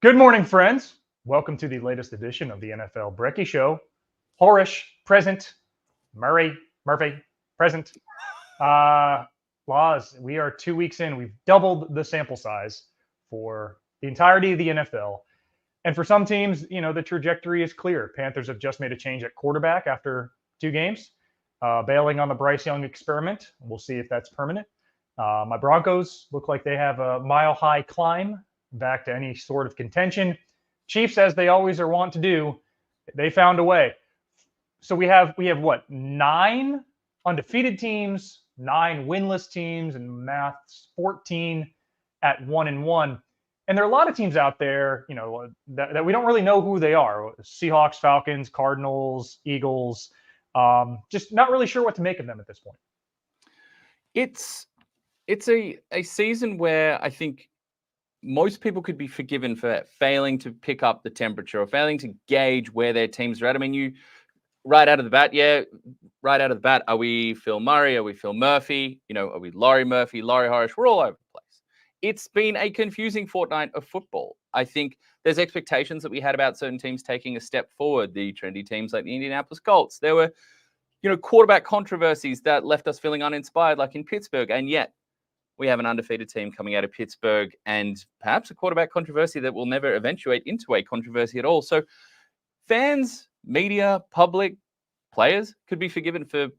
Good morning, friends. Welcome to the latest edition of the NFL Brekkie Show. Horesh, present. Murphy, present. Laws, we are 2 weeks in. We've doubled the sample size for the entirety of the NFL. And for some teams, the trajectory is clear. Panthers have just made a change at quarterback after 2 games, bailing on the Bryce Young experiment. We'll see if that's permanent. My Broncos look like they have a mile-high climb back to any sort of contention. Chiefs, as they always are wont to do, they found a way. So we have what, 9 undefeated teams, 9 winless teams, and maths 14 at 1-1. And there are a lot of teams out there, that we don't really know who they are. Seahawks, Falcons, Cardinals, Eagles. Just not really sure what to make of them at this point. It's a season where I think most people could be forgiven for failing to pick up the temperature or failing to gauge where their teams are at. I mean, right out of the bat, are we Phil Murray? Are we Phil Murphy? Are we Laurie Murphy, Laurie Horesh? We're all over the place. It's been a confusing fortnight of football. I think there's expectations that we had about certain teams taking a step forward, the trendy teams like the Indianapolis Colts. There were, quarterback controversies that left us feeling uninspired, like in Pittsburgh. And yet, we have an undefeated team coming out of Pittsburgh and perhaps a quarterback controversy that will never eventuate into a controversy at all. So fans, media, public, players could be forgiven for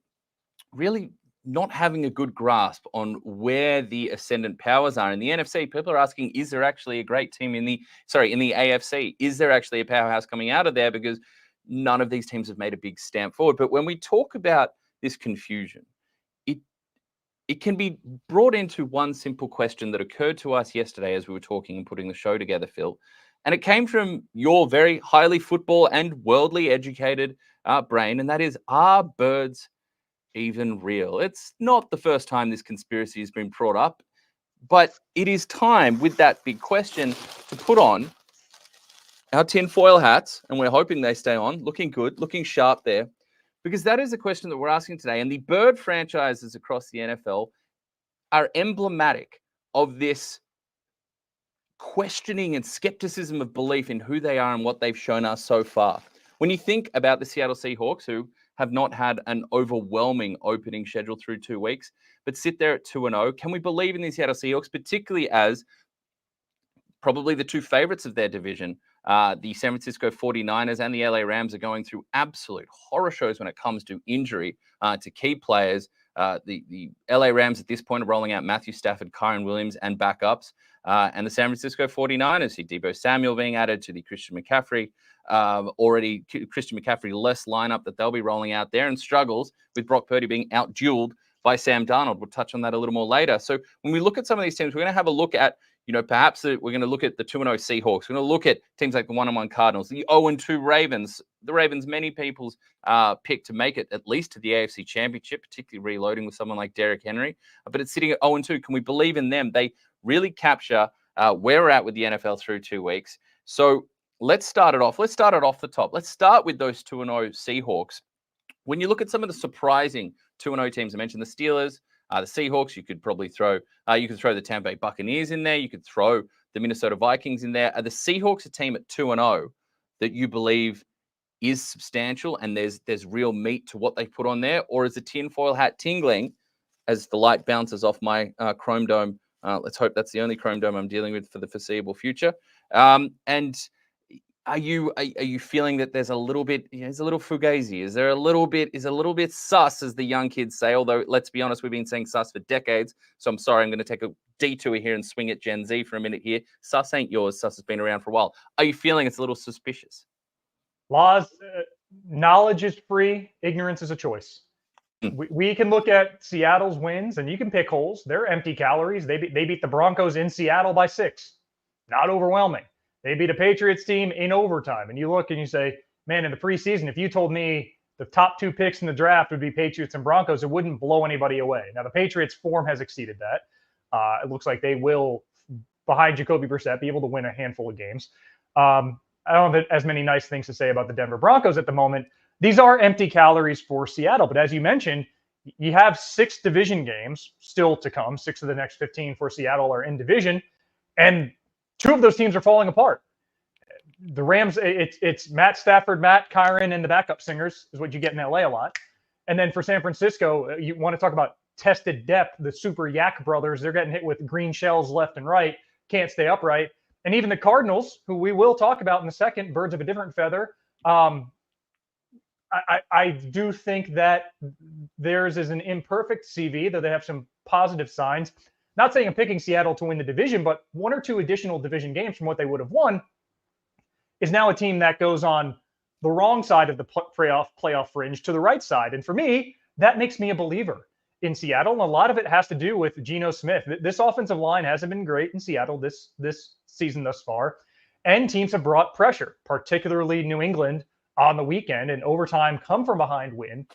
really not having a good grasp on where the ascendant powers are. In the NFC, people are asking, is there actually a great team in the AFC? Is there actually a powerhouse coming out of there? Because none of these teams have made a big stamp forward. But when we talk about this confusion, it can be brought into one simple question that occurred to us yesterday as we were talking and putting the show together, Phil. And it came from your very highly football and worldly educated brain. And that is, are birds even real? It's not the first time this conspiracy has been brought up, but it is time with that big question to put on our tinfoil hats. And we're hoping they stay on, looking good, looking sharp there. Because that is a question that we're asking today. And the bird franchises across the NFL are emblematic of this questioning and skepticism of belief in who they are and what they've shown us so far. When you think about the Seattle Seahawks, who have not had an overwhelming opening schedule through 2 weeks, but sit there at 2-0, can we believe in the Seattle Seahawks, particularly as probably the 2 favorites of their division? The San Francisco 49ers and the LA Rams are going through absolute horror shows when it comes to injury to key players. The LA Rams at this point are rolling out Matthew Stafford, Kyron Williams, and backups. And the San Francisco 49ers see Deebo Samuel being added to the Christian McCaffrey less lineup that they'll be rolling out there, and struggles with Brock Purdy being out-dueled by Sam Darnold. We'll touch on that a little more later. So when we look at some of these teams, we're going to have a look at perhaps we're going to look at the 2-0 Seahawks. We're going to look at teams like the 1-1 Cardinals, the 0-2 Ravens. The Ravens, many people's pick to make it at least to the AFC Championship, particularly reloading with someone like Derrick Henry. But it's sitting at 0-2. Can we believe in them? They really capture where we're at with the NFL through 2 weeks. So let's start it off. Let's start it off the top. Let's start with those 2-0 Seahawks. When you look at some of the surprising 2-0 teams, I mentioned the Steelers, the Seahawks. You could probably throw the Tampa Bay Buccaneers in there. You could throw the Minnesota Vikings in there. Are the Seahawks a team at 2-0 that you believe is substantial and there's real meat to what they put on there? Or is the tinfoil hat tingling as the light bounces off my Chrome Dome? Let's hope that's the only Chrome Dome I'm dealing with for the foreseeable future. And are you feeling that there's a little bit, it's a little fugazi? Is a little bit sus, as the young kids say? Although, let's be honest, we've been saying sus for decades. So I'm sorry, I'm going to take a detour here and swing at Gen Z for a minute here. Sus ain't yours. Sus has been around for a while. Are you feeling it's a little suspicious? Laws, knowledge is free. Ignorance is a choice. We can look at Seattle's wins, and you can pick holes. They're empty calories. They beat the Broncos in Seattle by 6. Not overwhelming. They beat a Patriots team in overtime. And you look and you say, man, in the preseason, if you told me the top 2 picks in the draft would be Patriots and Broncos, it wouldn't blow anybody away. Now, the Patriots' form has exceeded that. It looks like they will, behind Jacoby Brissett, be able to win a handful of games. I don't have as many nice things to say about the Denver Broncos at the moment. These are empty calories for Seattle. But as you mentioned, you have 6 division games still to come. 6 of the next 15 for Seattle are in division. And 2 of those teams are falling apart. the Rams, it's Matt Stafford, Matt Kyron, and the backup singers is what you get in LA a lot. And then for San Francisco, you want to talk about tested depth. The Super Yak brothers, they're getting hit with green shells left and right, can't stay upright. And even the Cardinals, who we will talk about in a second, birds of a different feather. I do think that theirs is an imperfect CV, though they have some positive signs. Not saying I'm picking Seattle to win the division, but one or two additional division games from what they would have won is now a team that goes on the wrong side of the playoff fringe to the right side. And for me, that makes me a believer in Seattle. And a lot of it has to do with Geno Smith. This offensive line hasn't been great in Seattle this season thus far. And teams have brought pressure, particularly New England on the weekend, an overtime come from behind win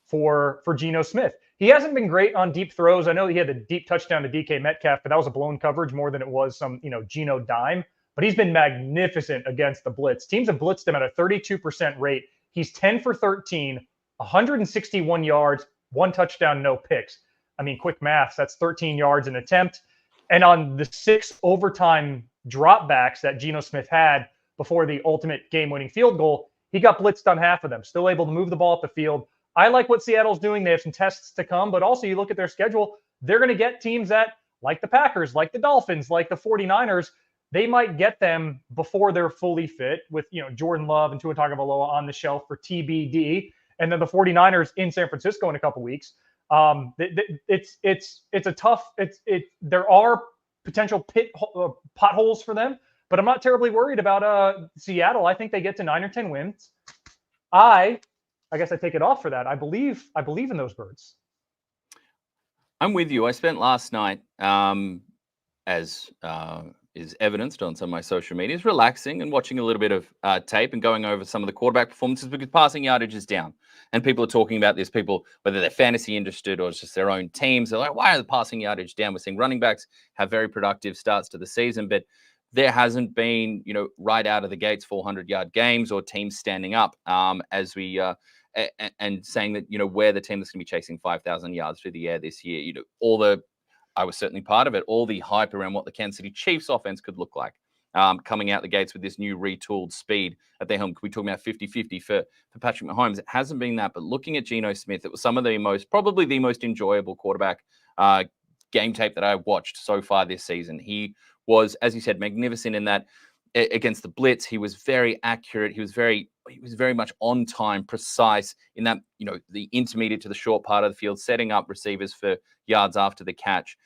for Geno Smith. He hasn't been great on deep throws. I know he had the deep touchdown to DK Metcalf, but that was a blown coverage more than it was some, Geno dime. But he's been magnificent against the blitz. Teams have blitzed him at a 32% rate. He's 10 for 13, 161 yards, 1 touchdown, no picks. I mean, quick maths, that's 13 yards an attempt. And on the 6 overtime dropbacks that Geno Smith had before the ultimate game-winning field goal, he got blitzed on half of them, still able to move the ball up the field. I like what Seattle's doing. They have some tests to come, but also you look at their schedule, they're going to get teams that, like the Packers, like the Dolphins, like the 49ers, they might get them before they're fully fit with, Jordan Love and Tua Tagovailoa on the shelf for TBD. And then the 49ers in San Francisco in a couple weeks. It's a tough, there are potential potholes for them, but I'm not terribly worried about Seattle. I think they get to 9 or 10 wins. I guess I take it off for that. I believe in those birds. I'm with you. I spent last night, as is evidenced on some of my social medias, relaxing and watching a little bit of tape and going over some of the quarterback performances because passing yardage is down. And people are talking about this, people, whether they're fantasy interested or it's just their own teams, they're like, why are the passing yardage down? We're seeing running backs have very productive starts to the season, but there hasn't been, right out of the gates 400-yard games or teams standing up as we and saying that, we're the team that's going to be chasing 5,000 yards through the air this year. I was certainly part of it, all the hype around what the Kansas City Chiefs offense could look like coming out the gates with this new retooled speed at their helm. We're talking about 50-50 for Patrick Mahomes. It hasn't been that, but looking at Geno Smith, it was some of probably the most enjoyable quarterback game tape that I've watched so far this season. He was, as you said, magnificent in that against the blitz. He was very accurate. He was very much on time, precise in that, the intermediate to the short part of the field, setting up receivers for yards after the catch.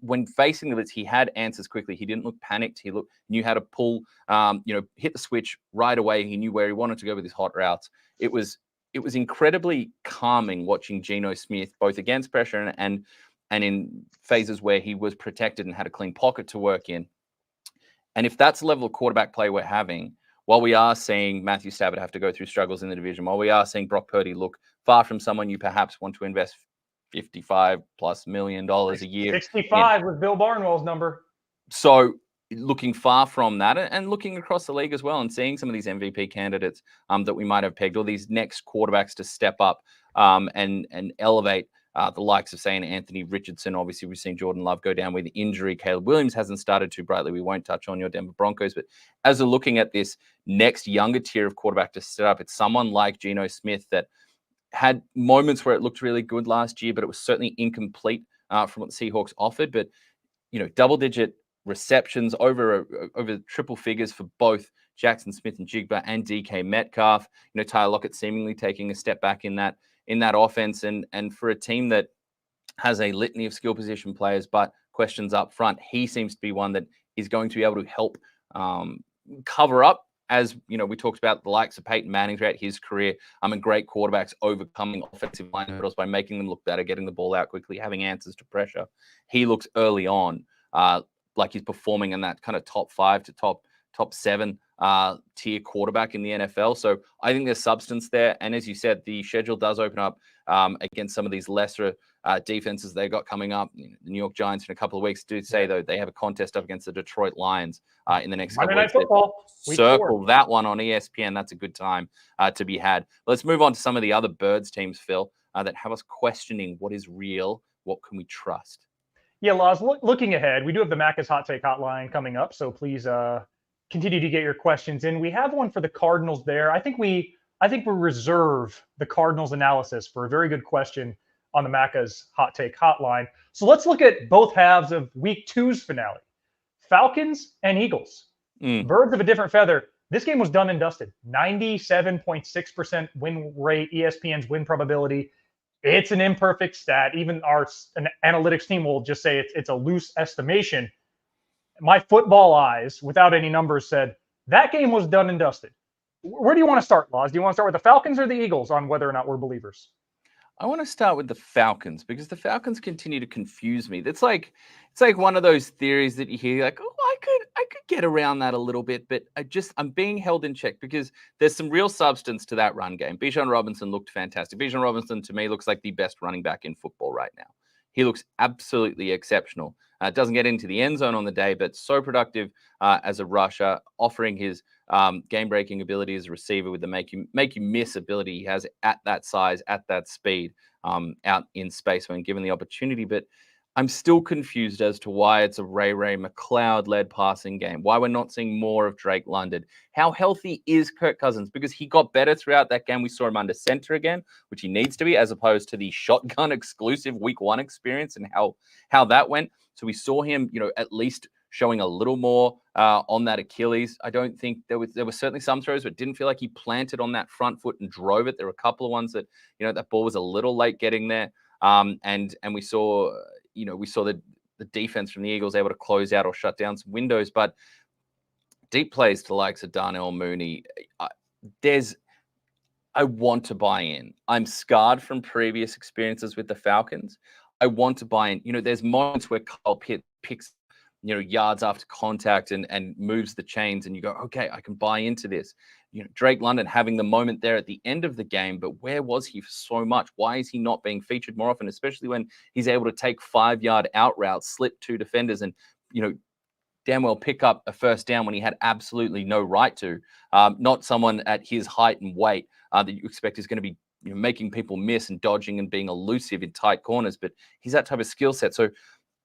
When facing the blitz, he had answers quickly. He didn't look panicked. He knew how to pull, hit the switch right away. He knew where he wanted to go with his hot routes. It was incredibly calming watching Geno Smith, both against pressure and in phases where he was protected and had a clean pocket to work in. And if that's the level of quarterback play we're having, while we are seeing Matthew Stafford have to go through struggles in the division, while we are seeing Brock Purdy look far from someone you perhaps want to invest $55+ million a year. 65 was Bill Barnwell's number. So looking far from that and looking across the league as well and seeing some of these MVP candidates that we might have pegged, or these next quarterbacks to step up and elevate the likes of, say, Anthony Richardson. Obviously, we've seen Jordan Love go down with injury. Caleb Williams hasn't started too brightly. We won't touch on your Denver Broncos. But as we're looking at this next younger tier of quarterback to set up, it's someone like Geno Smith that had moments where it looked really good last year, but it was certainly incomplete from what the Seahawks offered. But, double-digit receptions over triple figures for both Jackson Smith and Jigba and DK Metcalf. Tyler Lockett seemingly taking a step back in that offense, and for a team that has a litany of skill position players, but questions up front, he seems to be one that is going to be able to help cover up, as we talked about the likes of Peyton Manning throughout his career, and great quarterbacks overcoming offensive line hurdles by making them look better, getting the ball out quickly, having answers to pressure. He looks early on like he's performing in that kind of top 5 to top 7 tier quarterback in the NFL. So I think there's substance there. And as you said, the schedule does open up against some of these lesser defenses they got coming up. The New York Giants in a couple of weeks do say, though, they have a contest up against the Detroit Lions in the next couple of weeks. Football, circle that one on ESPN. That's a good time to be had. Let's move on to some of the other Birds teams, Phil, that have us questioning what is real, what can we trust? Yeah, Laz, looking ahead, we do have the Macca's Hot Take Hotline coming up, so please continue to get your questions in. We have one for the Cardinals there. I think we reserve the Cardinals analysis for a very good question on the Macca's Hot Take Hotline. So let's look at both halves of Week 2's finale. Falcons and Eagles. Birds of a different feather. This game was done and dusted. 97.6% win rate, ESPN's win probability. It's an imperfect stat. Even our analytics team will just say it's a loose estimation. My football eyes, without any numbers, said that game was done and dusted. Where do you want to start, Laws? Do you want to start with the Falcons or the Eagles on whether or not we're believers? I want to start with the Falcons because the Falcons continue to confuse me. It's like one of those theories that you hear, like, oh, I could get around that a little bit, but I'm being held in check because there's some real substance to that run game. Bijan Robinson looked fantastic. Bijan Robinson to me looks like the best running back in football right now. He looks absolutely exceptional. Doesn't get into the end zone on the day, but so productive as a rusher, offering his game-breaking ability as a receiver with the make you miss ability he has at that size, at that speed, out in space when given the opportunity. But I'm still confused as to why it's a Ray McLeod-led passing game, why we're not seeing more of Drake London. How healthy is Kirk Cousins? Because he got better throughout that game. We saw him under center again, which he needs to be, as opposed to the shotgun exclusive Week 1 experience and how that went. So we saw him, at least showing a little more on that Achilles. I don't think there were certainly some throws, but it didn't feel like he planted on that front foot and drove it. There were a couple of ones that, that ball was a little late getting there. And we saw, the defense from the Eagles able to close out or shut down some windows, but deep plays to the likes of Darnell Mooney. I want to buy in. I'm scarred from previous experiences with the Falcons. I want to buy in. There's moments where Kyle Pitts picks, yards after contact and moves the chains, and you go, okay, I can buy into this. Drake London having the moment there at the end of the game, but where was he for so much? Why is he not being featured more often, especially when he's able to take 5-yard out routes, slip 2 defenders, and, damn well pick up a first down when he had absolutely no right to. Not someone at his height and weight that you expect is going to be making people miss and dodging and being elusive in tight corners, but he's that type of skill set. So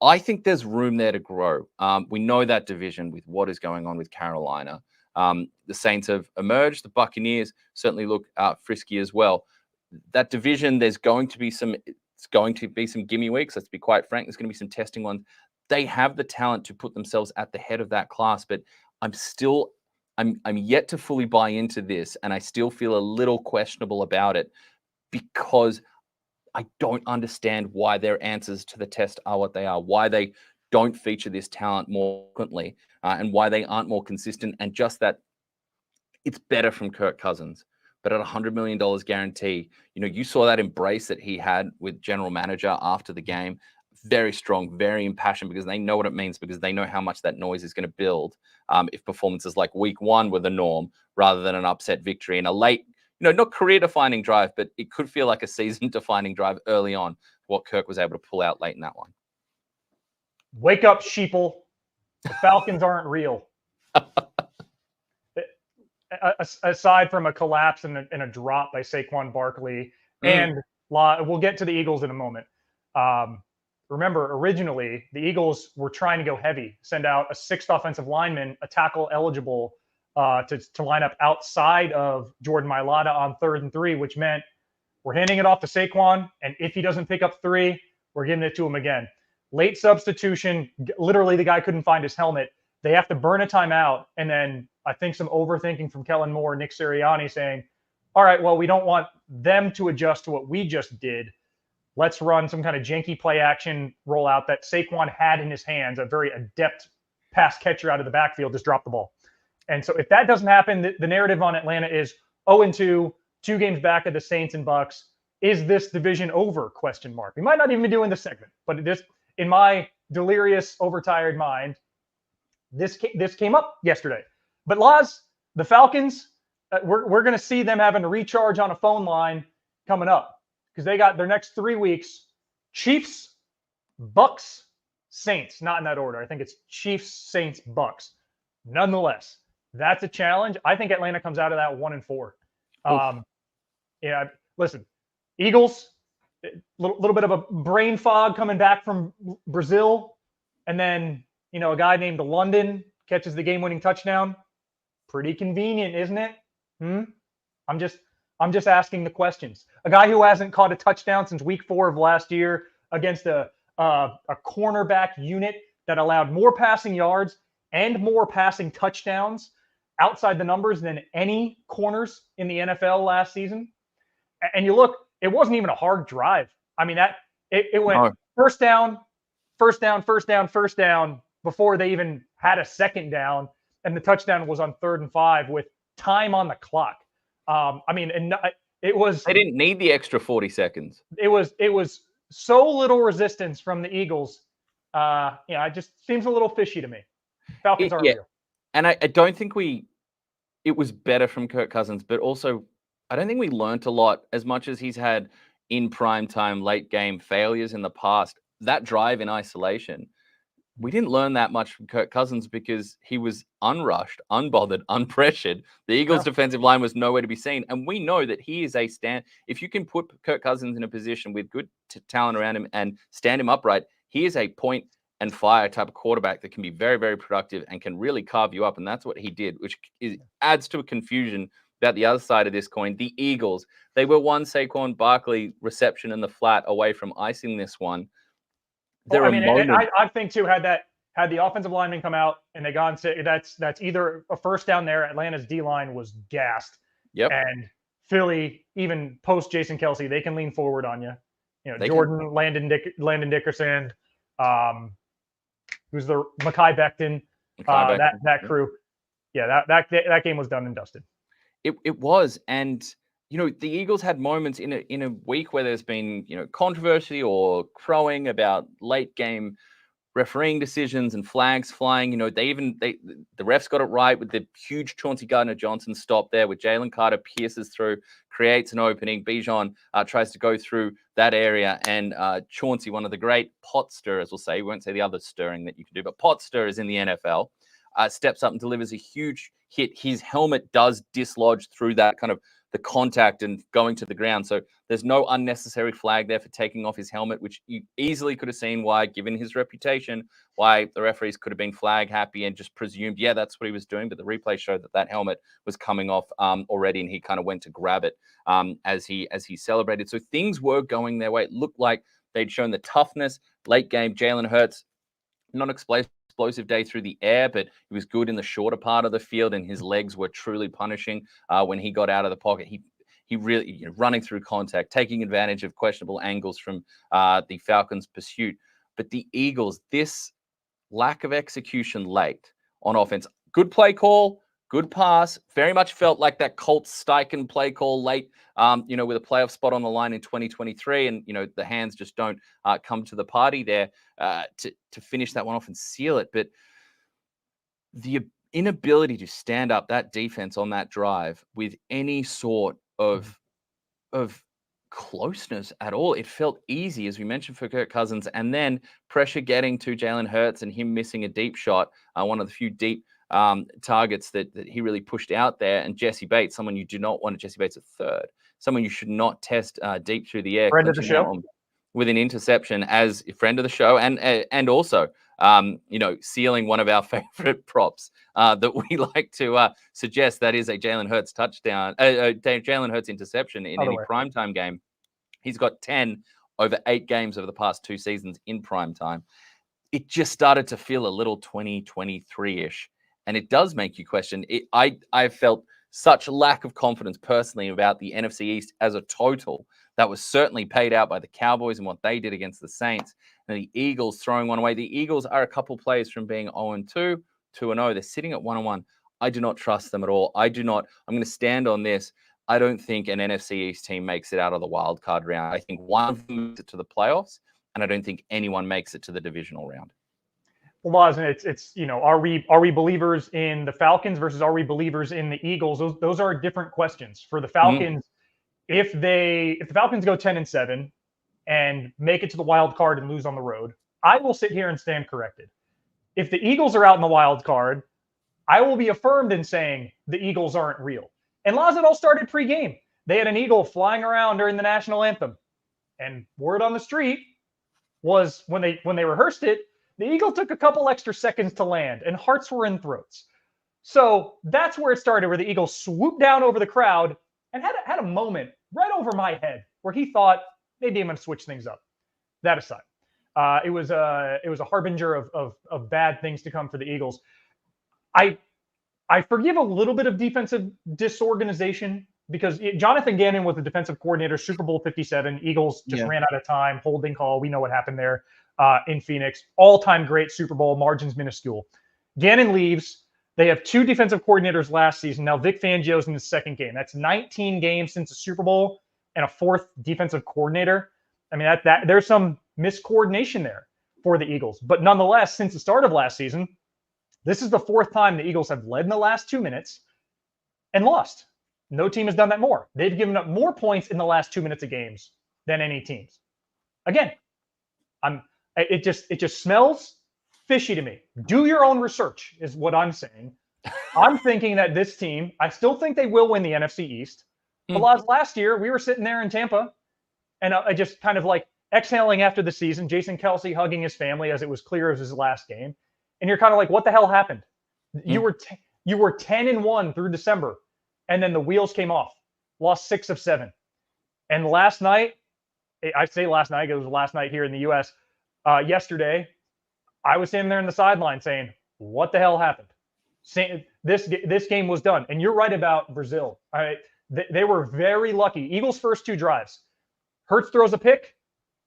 I think there's room there to grow. We know that division with what is going on with Carolina. The Saints have emerged. The Buccaneers certainly look frisky as well. That division, there's going to be some gimme weeks. Let's be quite frank. There's going to be some testing ones. They have the talent to put themselves at the head of that class, but I'm yet to fully buy into this, and I still feel a little questionable about it because I don't understand why their answers to the test are what they are, why they don't feature this talent more frequently, and why they aren't more consistent, and just that it's better from Kirk Cousins. But at $100 million guarantee, you saw that embrace that he had with general manager after the game. Very strong, very impassioned, because they know what it means, because they know how much that noise is going to build if performances like Week 1 were the norm rather than an upset victory in a late, not career-defining drive, but it could feel like a season-defining drive early on, what Kirk was able to pull out late in that one. Wake up, sheeple. The Falcons aren't real. Aside from a collapse and a drop by Saquon Barkley, and we'll get to the Eagles in a moment. Remember, originally, the Eagles were trying to go heavy, send out a 6th offensive lineman, a tackle eligible to line up outside of Jordan Mailata on 3rd and 3, which meant we're handing it off to Saquon, and if he doesn't pick up 3, we're giving it to him again. Late substitution, literally the guy couldn't find his helmet. They have to burn a timeout, and then I think some overthinking from Kellen Moore, Nick Sirianni saying, all right, well, we don't want them to adjust to what we just did. Let's run some kind of janky play action rollout that Saquon had in his hands, a very adept pass catcher out of the backfield, just dropped the ball. And so if that doesn't happen, the narrative on Atlanta is 0-2, 2 games back of the Saints and Bucks. Is this division over? ? We might not even be doing the segment, but this, in my delirious, overtired mind, this came up yesterday. But Laz, the Falcons, we're going to see them having to recharge on a phone line coming up, because they got their next 3 weeks: Chiefs, Bucks, Saints. Not in that order. I think it's Chiefs, Saints, Bucks. Nonetheless, that's a challenge. I think Atlanta comes out of that 1-4. Listen, Eagles, little bit of a brain fog coming back from Brazil, and then a guy named London catches the game-winning touchdown. Pretty convenient, isn't it? I'm just asking the questions. A guy who hasn't caught a touchdown since week 4 of last year against a cornerback unit that allowed more passing yards and more passing touchdowns outside the numbers than any corners in the NFL last season. And you look, it wasn't even a hard drive. I mean, it went first down before they even had a second down, and the touchdown was on 3rd and 5 with time on the clock. It was. They didn't need the extra 40 seconds. It was so little resistance from the Eagles. It just seems a little fishy to me. Falcons aren't real. And I don't think it was better from Kirk Cousins, but also I don't think we learned a lot as much as he's had in primetime late game failures in the past. That drive in isolation, we didn't learn that much from Kirk Cousins because he was unrushed, unbothered, unpressured. The Eagles' defensive line was nowhere to be seen. And we know that he is if you can put Kirk Cousins in a position with good talent around him and stand him upright, he is a point and fire type of quarterback that can be very, very productive and can really carve you up. And that's what he did, which adds to a confusion about the other side of this coin. The Eagles, they were one Saquon Barkley reception in the flat away from icing this one. I think too, had the offensive lineman come out and they gone, that's either a first down there. Atlanta's D-line was gassed. Yep. And Philly, even post Jason Kelsey, they can lean forward on you. Jordan, Landon Dickerson, who's the Mekhi Becton, that crew. Yeah, that game was done and dusted. It was, and the Eagles had moments in a week where there's been controversy or crowing about late game refereeing decisions and flags flying. The refs got it right with the huge Chauncey Gardner-Johnson stop there, with Jalen Carter pierces through, creates an opening. Bijan tries to go through that area, and Chauncey, one of the great pot stirrers, we'll say, we won't say the other stirring that you can do, but pot stirrers in the NFL, steps up and delivers a huge hit. His helmet does dislodge through that kind of the contact and going to the ground. So there's no unnecessary flag there for taking off his helmet, which you easily could have seen why, given his reputation, why the referees could have been flag happy and just presumed, yeah, that's what he was doing. But the replay showed that helmet was coming off already, and he kind of went to grab it as he celebrated. So things were going their way. It looked like they'd shown the toughness. Late game, Jalen Hurts, not explosive day through the air, but he was good in the shorter part of the field, and his legs were truly punishing when he got out of the pocket. He really running through contact, taking advantage of questionable angles from the Falcons' pursuit. But the Eagles, this lack of execution late on offense, good play call, good pass, very much felt like that Colts Steichen play call late, with a playoff spot on the line in 2023. And, the hands just don't come to the party there to finish that one off and seal it. But the inability to stand up that defense on that drive with any sort of closeness at all. It felt easy, as we mentioned, for Kirk Cousins, and then pressure getting to Jalen Hurts and him missing a deep shot, one of the few deep targets that he really pushed out there. And Jesse Bates, someone you do not want, Jesse Bates at third, someone you should not test deep through the air. Friend of the show. With an interception, as a friend of the show, and also sealing one of our favorite props that we like to suggest, that is a Jalen Hurts touchdown, Jalen Hurts interception in any primetime game. He's got 10 over 8 games over the past 2 seasons in primetime. It just started to feel a little 2023-ish, and it does make you question. I felt such lack of confidence personally about the NFC East as a total. That was certainly paid out by the Cowboys and what they did against the Saints. And the Eagles throwing one away. The Eagles are a couple plays from being 0-2, 2-0. They're sitting at 1-1. I do not trust them at all. I'm going to stand on this. I don't think an NFC East team makes it out of the wild card round. I think one of them makes it to the playoffs, and I don't think anyone makes it to the divisional round. Well, Laz, it's are we believers in the Falcons versus are we believers in the Eagles? Those are different questions. For the Falcons, if the Falcons go 10-7 and make it to the wild card and lose on the road, I will sit here and stand corrected. If the Eagles are out in the wild card, I will be affirmed in saying the Eagles aren't real. And Laz, it all started pre-game. They had an eagle flying around during the national anthem, and word on the street was when they rehearsed it, the eagle took a couple extra seconds to land, and hearts were in throats. So that's where it started, where the Eagles swooped down over the crowd and had a moment right over my head where he thought, maybe I'm going to switch things up. That aside, it was a harbinger of bad things to come for the Eagles. I forgive a little bit of defensive disorganization because Jonathan Gannon was the defensive coordinator, Super Bowl 57. Eagles just ran out of time, holding call. We know what happened there in Phoenix. All-time great Super Bowl, margins minuscule. Gannon leaves. They have 2 defensive coordinators last season. Now Vic Fangio's in the second game. That's 19 games since the Super Bowl and a 4th defensive coordinator. I mean, that there's some miscoordination there for the Eagles. But nonetheless, since the start of last season, this is the 4th time the Eagles have led in the last 2 minutes and lost. No team has done that more. They've given up more points in the last 2 minutes of games than any teams. Again, it just smells fishy to me. Do your own research is what I'm saying. I'm thinking that this team, I still think they will win the NFC East. But last year, we were sitting there in Tampa and I just kind of like exhaling after the season, Jason Kelce hugging his family as it was clear it was his last game. And you're kind of like, what the hell happened? You were 10-1 through December, and then the wheels came off. Lost 6 of 7. And last night, I say last night, it was last night here in the U.S. Yesterday, I was standing there in the sideline saying, what the hell happened? This game was done. And you're right about Brazil. They were very lucky. Eagles' first 2 drives. Hurts throws a pick.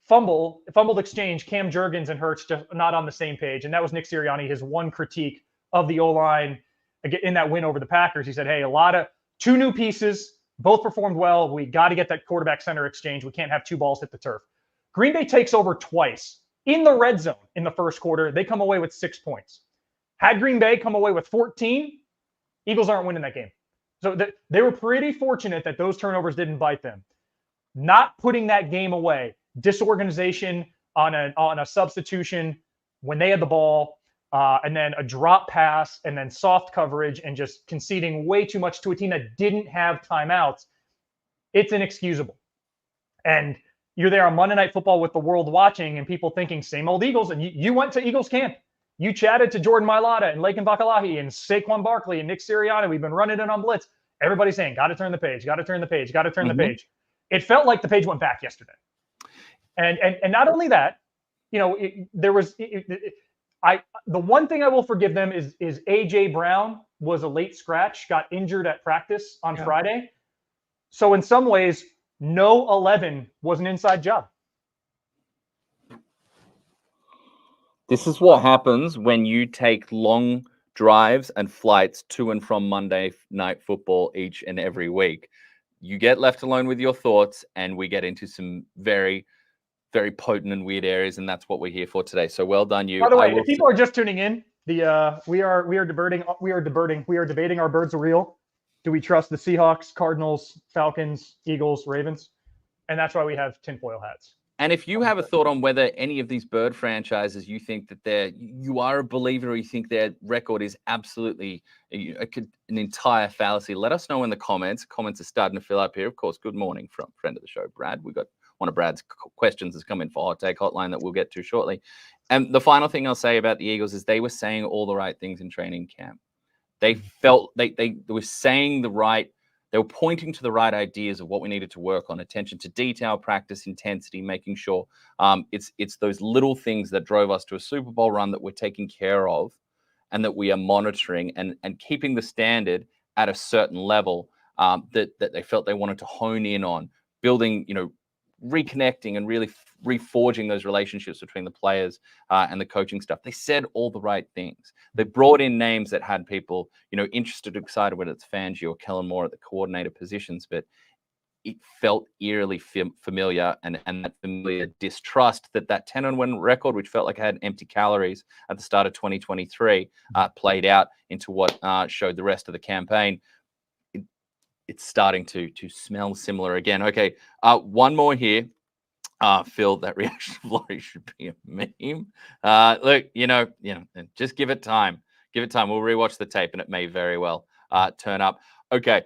Fumbled exchange, Cam Jurgens and Hurts just not on the same page. And that was Nick Sirianni, his one critique of the O-line in that win over the Packers. He said, hey, 2 new pieces, both performed well. We got to get that quarterback center exchange. We can't have 2 balls hit the turf. Green Bay takes over twice in the red zone in the first quarter. They come away with 6 points. Had Green Bay come away with 14, Eagles aren't winning that game. So they were pretty fortunate that those turnovers didn't bite them. Not putting that game away. Disorganization on a substitution when they had the ball, and then a drop pass, and then soft coverage, and just conceding way too much to a team that didn't have timeouts. It's inexcusable. And you're there on Monday Night Football with the world watching and people thinking, same old Eagles. And you went to Eagles camp. You chatted to Jordan Mailata and Laken Bakalahi and Saquon Barkley and Nick Sirianni. We've been running it on blitz. Everybody's saying, got to turn the page, got to turn the page, got to turn the page. It felt like the page went back yesterday. And not only that, the one thing I will forgive them is AJ Brown was a late scratch, got injured at practice on Friday. So in some ways, no 11 was an inside job. This is what happens when you take long drives and flights to and from Monday Night Football each and every week. You get left alone with your thoughts, and we get into some very, very potent and weird areas, and that's what we're here for today. So well done, you. By the way, if people are just tuning in, we are debating our birds are real. Do we trust the Seahawks, Cardinals, Falcons, Eagles, Ravens? And that's why we have tinfoil hats. And if you have a thought on whether any of these bird franchises you think that you are a believer, or you think their record is absolutely an entire fallacy, let us know in the comments. Comments are starting to fill up here. Of course, good morning from friend of the show, Brad. We got one of Brad's questions has come in for Hot Take Hotline that we'll get to shortly. And the final thing I'll say about the Eagles is they were saying all the right things in training camp. They felt they were saying they were pointing to the right ideas of what we needed to work on: attention to detail, practice intensity, making sure it's those little things that drove us to a Super Bowl run that we're taking care of, and that we are monitoring and keeping the standard at a certain level that they felt they wanted to hone in on, building, reconnecting and really reforging those relationships between the players and the coaching stuff. They said all the right things. They brought in names that had people, interested, excited, whether it's Fangio or Kellen Moore at the coordinator positions, but it felt eerily familiar, and that familiar distrust that 10-1 record, which felt like it had empty calories at the start of 2023, played out into what showed the rest of the campaign. It's starting to smell similar again. Okay, one more here. Phil, that reaction of Laurie should be a meme. Look, just give it time. Give it time. We'll rewatch the tape, and it may very well turn up. Okay.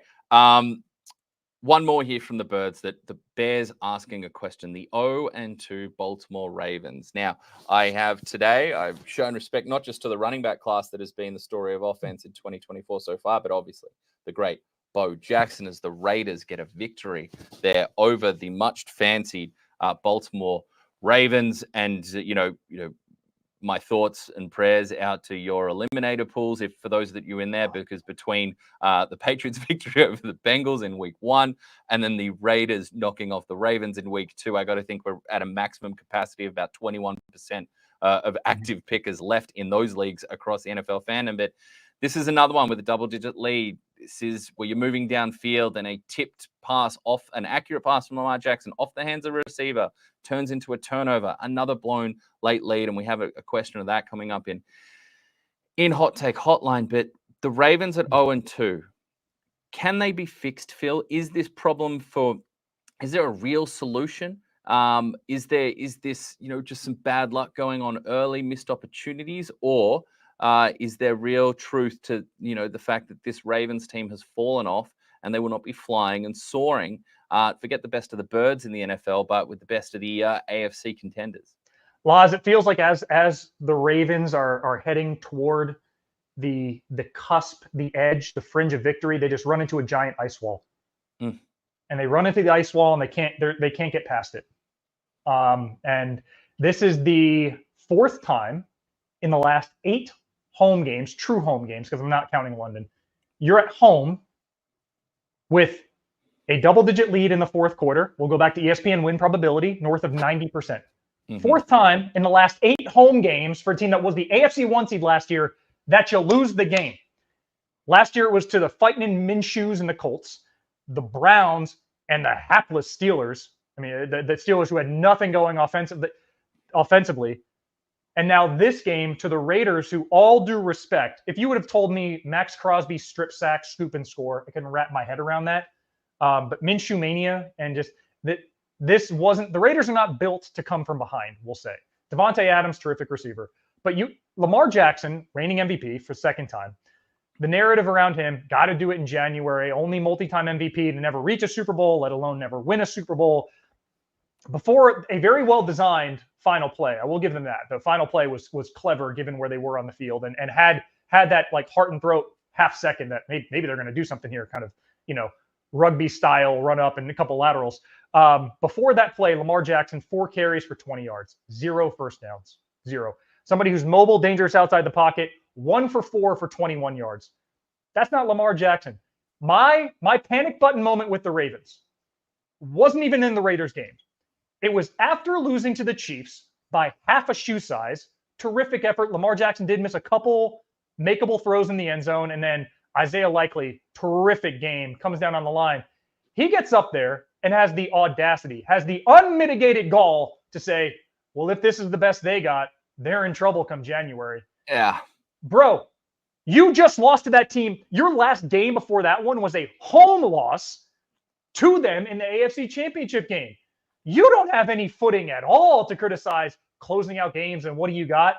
one more here from the Birds, that the Bears asking a question. The 0-2 Baltimore Ravens. Now, I've shown respect not just to the running back class that has been the story of offense in 2024 so far, but obviously the great Bo Jackson, as the Raiders get a victory there over the much fancied Baltimore Ravens. And, my thoughts and prayers out to your eliminator pools, if for those that you're in there, because between the Patriots' victory over the Bengals in week 1 and then the Raiders knocking off the Ravens in week 2, I got to think we're at a maximum capacity of about 21% of active pickers left in those leagues across the NFL fandom. But this is another one with a double-digit lead. This is where you're moving downfield and a tipped pass off, an accurate pass from Lamar Jackson off the hands of a receiver turns into a turnover, another blown late lead. And we have a question of that coming up in Hot Take Hotline. But the Ravens at 0-2, can they be fixed, Phil? Is there a real solution? Is this, just some bad luck going on early, missed opportunities, or is there real truth to, the fact that this Ravens team has fallen off and they will not be flying and soaring? Forget the best of the Birds in the NFL, but with the best of the AFC contenders. Laz, it feels like as the Ravens are heading toward the cusp, the edge, the fringe of victory, they just run into a giant ice wall. And they run into the ice wall and they can't get past it. And this is the 4th time in the last 8 home games, true home games, because I'm not counting London, you're at home with a double-digit lead in the 4th quarter. We'll go back to ESPN win probability, north of 90%. Mm-hmm. 4th time in the last 8 home games for a team that was the AFC 1 seed last year that you lose the game. Last year it was to the fighting Minshew's and the Colts, the Browns, and the hapless Steelers. I mean, the Steelers who had nothing going offensively. And now this game to the Raiders, who, all due respect, if you would have told me Max Crosby strip sack, scoop, and score, I couldn't wrap my head around that. But Minshew mania and just that this wasn't, the Raiders are not built to come from behind, we'll say. Devontae Adams, terrific receiver. But Lamar Jackson, reigning MVP for 2nd time. The narrative around him, got to do it in January, only multi-time MVP to never reach a Super Bowl, let alone never win a Super Bowl. Before a very well-designed final play, I will give them that. The final play was clever given where they were on the field and had that like heart and throat half second that maybe they're going to do something here, kind of, rugby style run up and a couple laterals. Before that play, Lamar Jackson, 4 carries for 20 yards, 0 first downs, 0. Somebody who's mobile, dangerous outside the pocket, 1 for 4 for 21 yards. That's not Lamar Jackson. My panic button moment with the Ravens wasn't even in the Raiders game. It was after losing to the Chiefs by half a shoe size. Terrific effort. Lamar Jackson did miss a couple makeable throws in the end zone. And then Isaiah Likely, terrific game, comes down on the line. He gets up there and has the audacity, has the unmitigated gall to say, well, if this is the best they got, they're in trouble come January. Yeah. Bro, you just lost to that team. Your last game before that one was a home loss to them in the AFC Championship game. You don't have any footing at all to criticize closing out games and what do you got?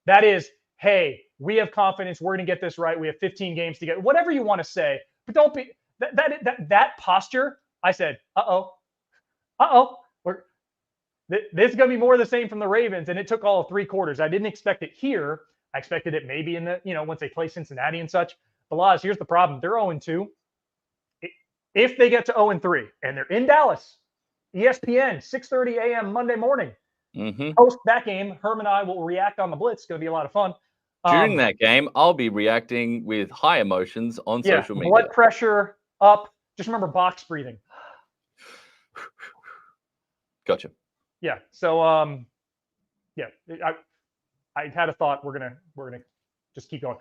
That is, hey, we have confidence. We're going to get this right. We have 15 games to get, whatever you want to say. But don't be that posture. I said, this is going to be more of the same from the Ravens. And it took all of 3 quarters. I didn't expect it here. I expected it maybe in the, once they play Cincinnati and such. But Laz, here's the problem. They're 0-2. If they get to 0-3 and they're in Dallas, ESPN, 6:30 a.m. Monday morning. Mm-hmm. Post that game, Herm and I will react on the Blitz. It's going to be a lot of fun. During that game, I'll be reacting with high emotions on social media. Blood pressure up. Just remember box breathing. Gotcha. Yeah. So, I had a thought. We're gonna just keep going.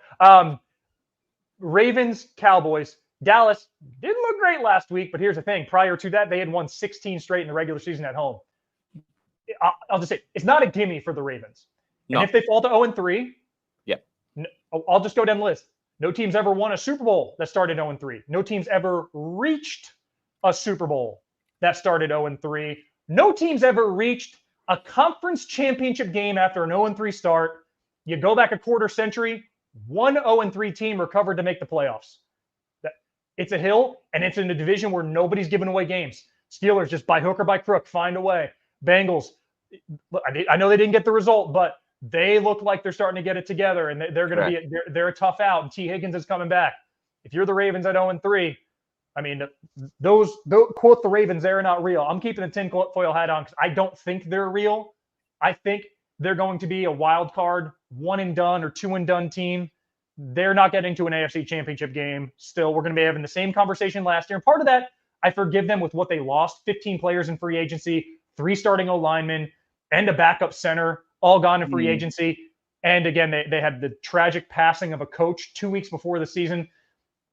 Ravens, Cowboys. Dallas didn't look great last week, but here's the thing. Prior to that, they had won 16 straight in the regular season at home. I'll just say, it's not a gimme for the Ravens. No. And if they fall to 0-3, I'll just go down the list. No team's ever won a Super Bowl that started 0-3. No team's ever reached a Super Bowl that started 0-3. No team's ever reached a conference championship game after an 0-3 start. You go back a quarter century, one 0-3 team recovered to make the playoffs. It's a hill, and it's in a division where nobody's giving away games. Steelers just by hook or by crook find a way. Bengals, I know they didn't get the result, but they look like they're starting to get it together, and they're going to be they're a tough out. And T. Higgins is coming back. If you're the Ravens at 0-3, I mean, those quote the Ravens, they're not real. I'm keeping a tinfoil hat on because I don't think they're real. I think they're going to be a wild card, one and done or two and done team. They're not getting to an AFC championship game. Still, we're going to be having the same conversation last year. And part of that, I forgive them with what they lost. 15 players in free agency, 3 starting O-linemen, and a backup center, all gone in free agency. And again, they had the tragic passing of a coach 2 weeks before the season.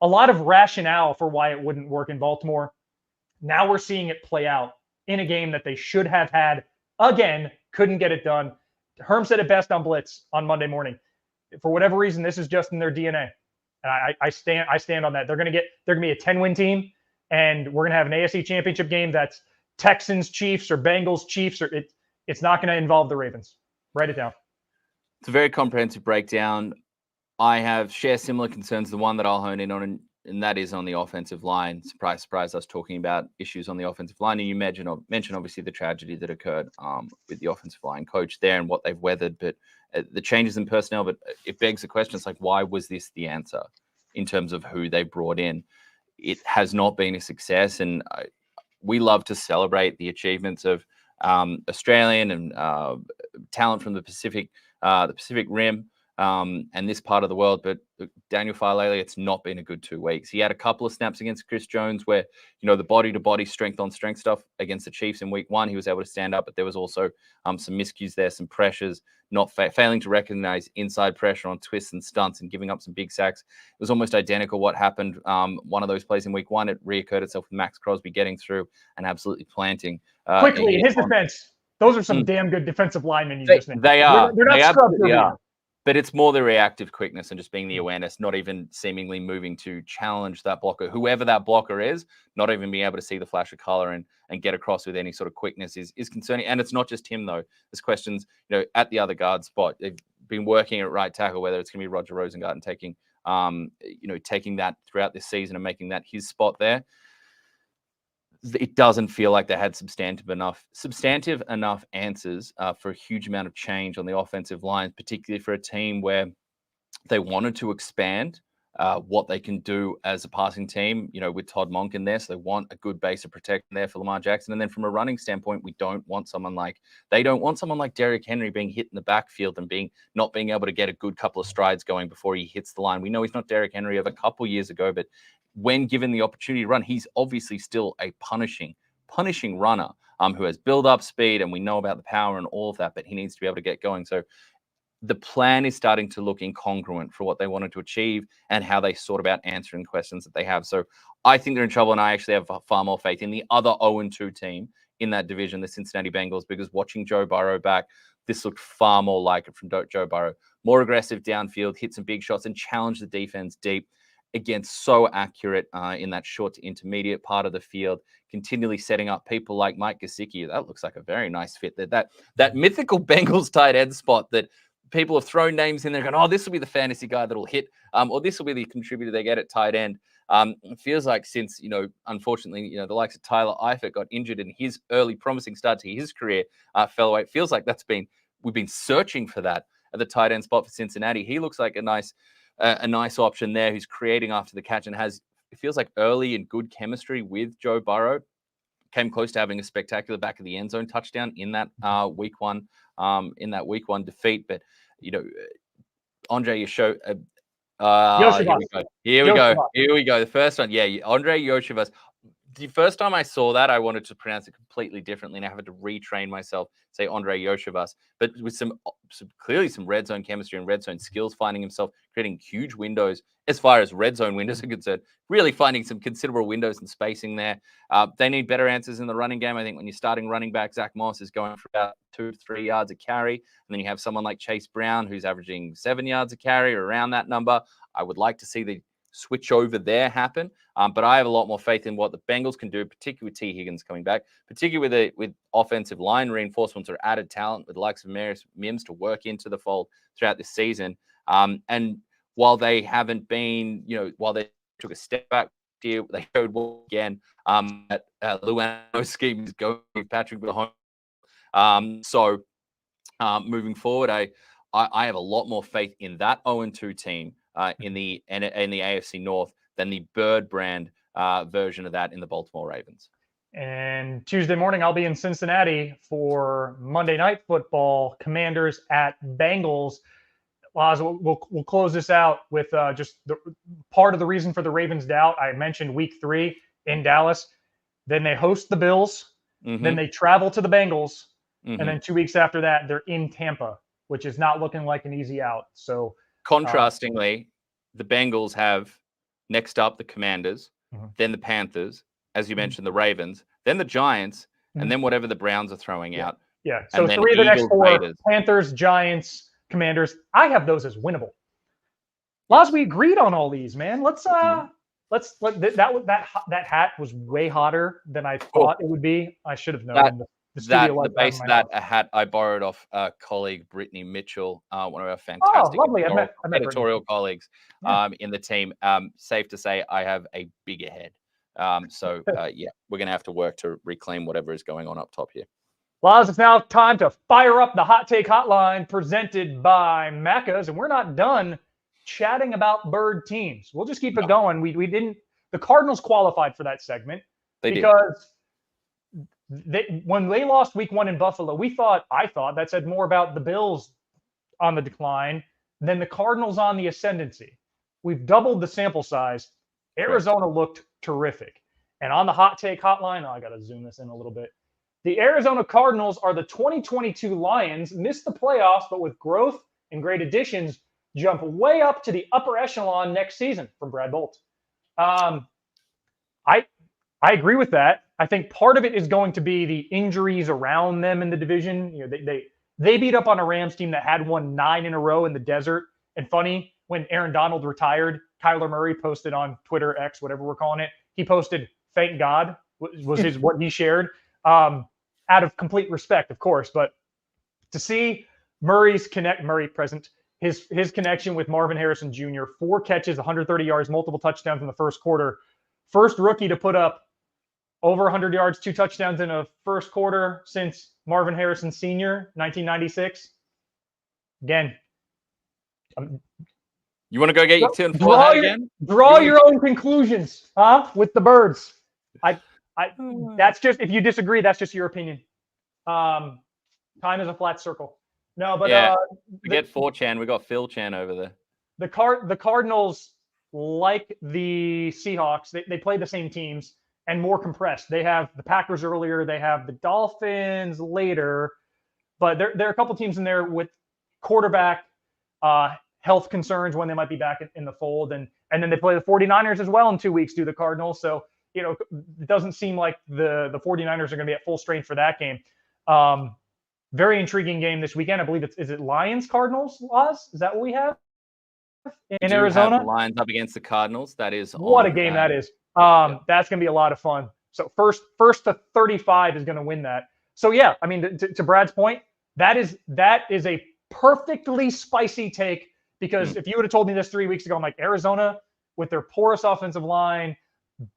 A lot of rationale for why it wouldn't work in Baltimore. Now we're seeing it play out in a game that they should have had. Again, couldn't get it done. Herm said it best on Blitz on Monday morning. For whatever reason, this is just in their DNA. And I stand on that. They're going to be a 10-win team, and we're going to have an AFC championship game that's Texans, Chiefs, or Bengals, Chiefs, or it's not going to involve the Ravens. Write it down. It's a very comprehensive breakdown. I share similar concerns. The one that I'll hone in on, and that is on the offensive line. Surprise, surprise, us talking about issues on the offensive line. And you mentioned obviously the tragedy that occurred with the offensive line coach there and what they've weathered, but the changes in personnel. But it begs the question, it's like, why was this the answer in terms of who they brought in? It has not been a success. And we love to celebrate the achievements of Australian and talent from the Pacific Rim. And this part of the world, but Daniel Faalele, it's not been a good 2 weeks. He had a couple of snaps against Chris Jones where, the body-to-body, strength-on-strength stuff against the Chiefs in week 1, he was able to stand up, but there was also some miscues there, some pressures, not failing to recognize inside pressure on twists and stunts and giving up some big sacks. It was almost identical what happened. One of those plays in week 1, it reoccurred itself with Max Crosby getting through and absolutely planting. Quickly, in his defense, those are some damn good defensive linemen you just named. They are. They're not scrubbed. But it's more the reactive quickness and just being the awareness, not even seemingly moving to challenge that blocker, whoever that blocker is, not even being able to see the flash of color and get across with any sort of quickness is concerning. And it's not just him, though. There's questions, at the other guard spot. They've been working at right tackle, whether it's going to be Roger Rosengarten taking that throughout this season and making that his spot there. It doesn't feel like they had substantive enough answers for a huge amount of change on the offensive line, particularly for a team where they wanted to expand what they can do as a passing team, with Todd Monken there. So they want a good base of protection there for Lamar Jackson. And then from a running standpoint, they don't want someone like Derrick Henry being hit in the backfield and not being able to get a good couple of strides going before he hits the line. We know he's not Derrick Henry of a couple years ago, but when given the opportunity to run, he's obviously still a punishing runner who has build-up speed, and we know about the power and all of that, but he needs to be able to get going. So the plan is starting to look incongruent for what they wanted to achieve and how they sort about answering questions that they have. So I think they're in trouble, and I actually have far more faith in the other 0-2 team in that division, the Cincinnati Bengals, because watching Joe Burrow back, this looked far more like it from Joe Burrow. More aggressive downfield, hit some big shots, and challenge the defense deep. Again, so accurate in that short to intermediate part of the field, continually setting up people like Mike Gesicki. That looks like a very nice fit. That mythical Bengals tight end spot that people have thrown names in there going, this will be the fantasy guy that'll hit, or this will be the contributor they get at tight end. It feels like since, unfortunately, the likes of Tyler Eifert got injured in his early promising start to his career, fell away. It feels like we've been searching for that at the tight end spot for Cincinnati. He looks like a nice option there who's creating after the catch and it feels like early and good chemistry with Joe Burrow. Came close to having a spectacular back of the end zone touchdown in that week one defeat. But, Andre Yosho, here we go. The first one. Yeah. Andre Yoshivas. The first time I saw that, I wanted to pronounce it completely differently, and I had to retrain myself, say Andre Yoshivas. But with clearly some red zone chemistry and red zone skills, finding himself creating huge windows as far as red zone windows are concerned, really finding some considerable windows and spacing there. They need better answers in the running game. I think when you're starting running back, Zach Moss is going for about 2 to 3 yards a carry. And then you have someone like Chase Brown, who's averaging 7 yards a carry or around that number. I would like to see the switch over there happen. But I have a lot more faith in what the Bengals can do, particularly with T. Higgins coming back, particularly with offensive line reinforcements or added talent with the likes of Marius Mims to work into the fold throughout this season. And while they haven't been, while they took a step back here. They showed once again that Luano's scheme is going with Patrick Mahomes. So moving forward, I have a lot more faith in that 0-2 team in the AFC North than the Bird brand version of that in the Baltimore Ravens. And Tuesday morning, I'll be in Cincinnati for Monday Night Football, Commanders at Bengals. Laz, we'll close this out with just part of the reason for the Ravens' doubt. I mentioned week 3 in Dallas. Then they host the Bills. Mm-hmm. Then they travel to the Bengals. Mm-hmm. And then 2 weeks after that, they're in Tampa, which is not looking like an easy out. So, contrastingly, the Bengals have next up the Commanders, then the Panthers, as you mentioned, the Ravens, then the Giants, and then whatever the Browns are throwing out. Yeah. So 3 of the next 4, Raiders. Panthers, Giants, Commanders. I have those as winnable. Laz, we agreed on all these, man. Let's that hat was way hotter than I thought it would be. I should have known. The base of that a hat I borrowed off colleague Brittany Mitchell, one of our fantastic editorial colleagues in the team. Safe to say I have a bigger head. So we're going to have to work to reclaim whatever is going on up top here. Laz, it's now time to fire up the Hot Take Hotline presented by Macca's, and we're not done chatting about bird teams. We'll just keep it going. We didn't. The Cardinals qualified for that segment because when they lost week 1 in Buffalo, I thought that said more about the Bills on the decline than the Cardinals on the ascendancy. We've doubled the sample size. Arizona looked terrific. And on the Hot Take Hotline, I got to zoom this in a little bit. The Arizona Cardinals are the 2022 Lions, missed the playoffs, but with growth and great additions, jump way up to the upper echelon next season from Brad Bolt. I agree with that. I think part of it is going to be the injuries around them in the division. You know, they beat up on a Rams team that had won 9 in a row in the desert. And funny, when Aaron Donald retired, Kyler Murray posted on Twitter, X, whatever we're calling it. He posted, "Thank God," was what he shared. Out of complete respect, of course, but to see Murray present, his connection with Marvin Harrison Jr., 4 catches, 130 yards, multiple touchdowns in the first quarter. First rookie to put up over 100 yards, 2 touchdowns in a first quarter since Marvin Harrison Sr., 1996. Again, you want to go get your 2 and 4 hat again? Draw your own conclusions, with the birds. That's just, if you disagree, that's just your opinion. Time is a flat circle. No, but forget 4chan. We got Phil Chan over there. The Cardinals, like the Seahawks, they play the same teams and more compressed. They have the Packers earlier, they have the Dolphins later, but there are a couple teams in there with quarterback health concerns when they might be back in the fold, and then they play the 49ers as well in 2 weeks, do the Cardinals. So it doesn't seem like the 49ers are going to be at full strength for that game. Very intriguing game this weekend. I believe is it Lions Cardinals, Laz? Is that what we have in Arizona? Have the Lions up against the Cardinals. That is what a game that is. That's going to be a lot of fun. So first to 35 is going to win that. So yeah, I mean, to Brad's point, that is a perfectly spicy take, because if you would have told me this 3 weeks ago, I'm like, Arizona with their porous offensive line,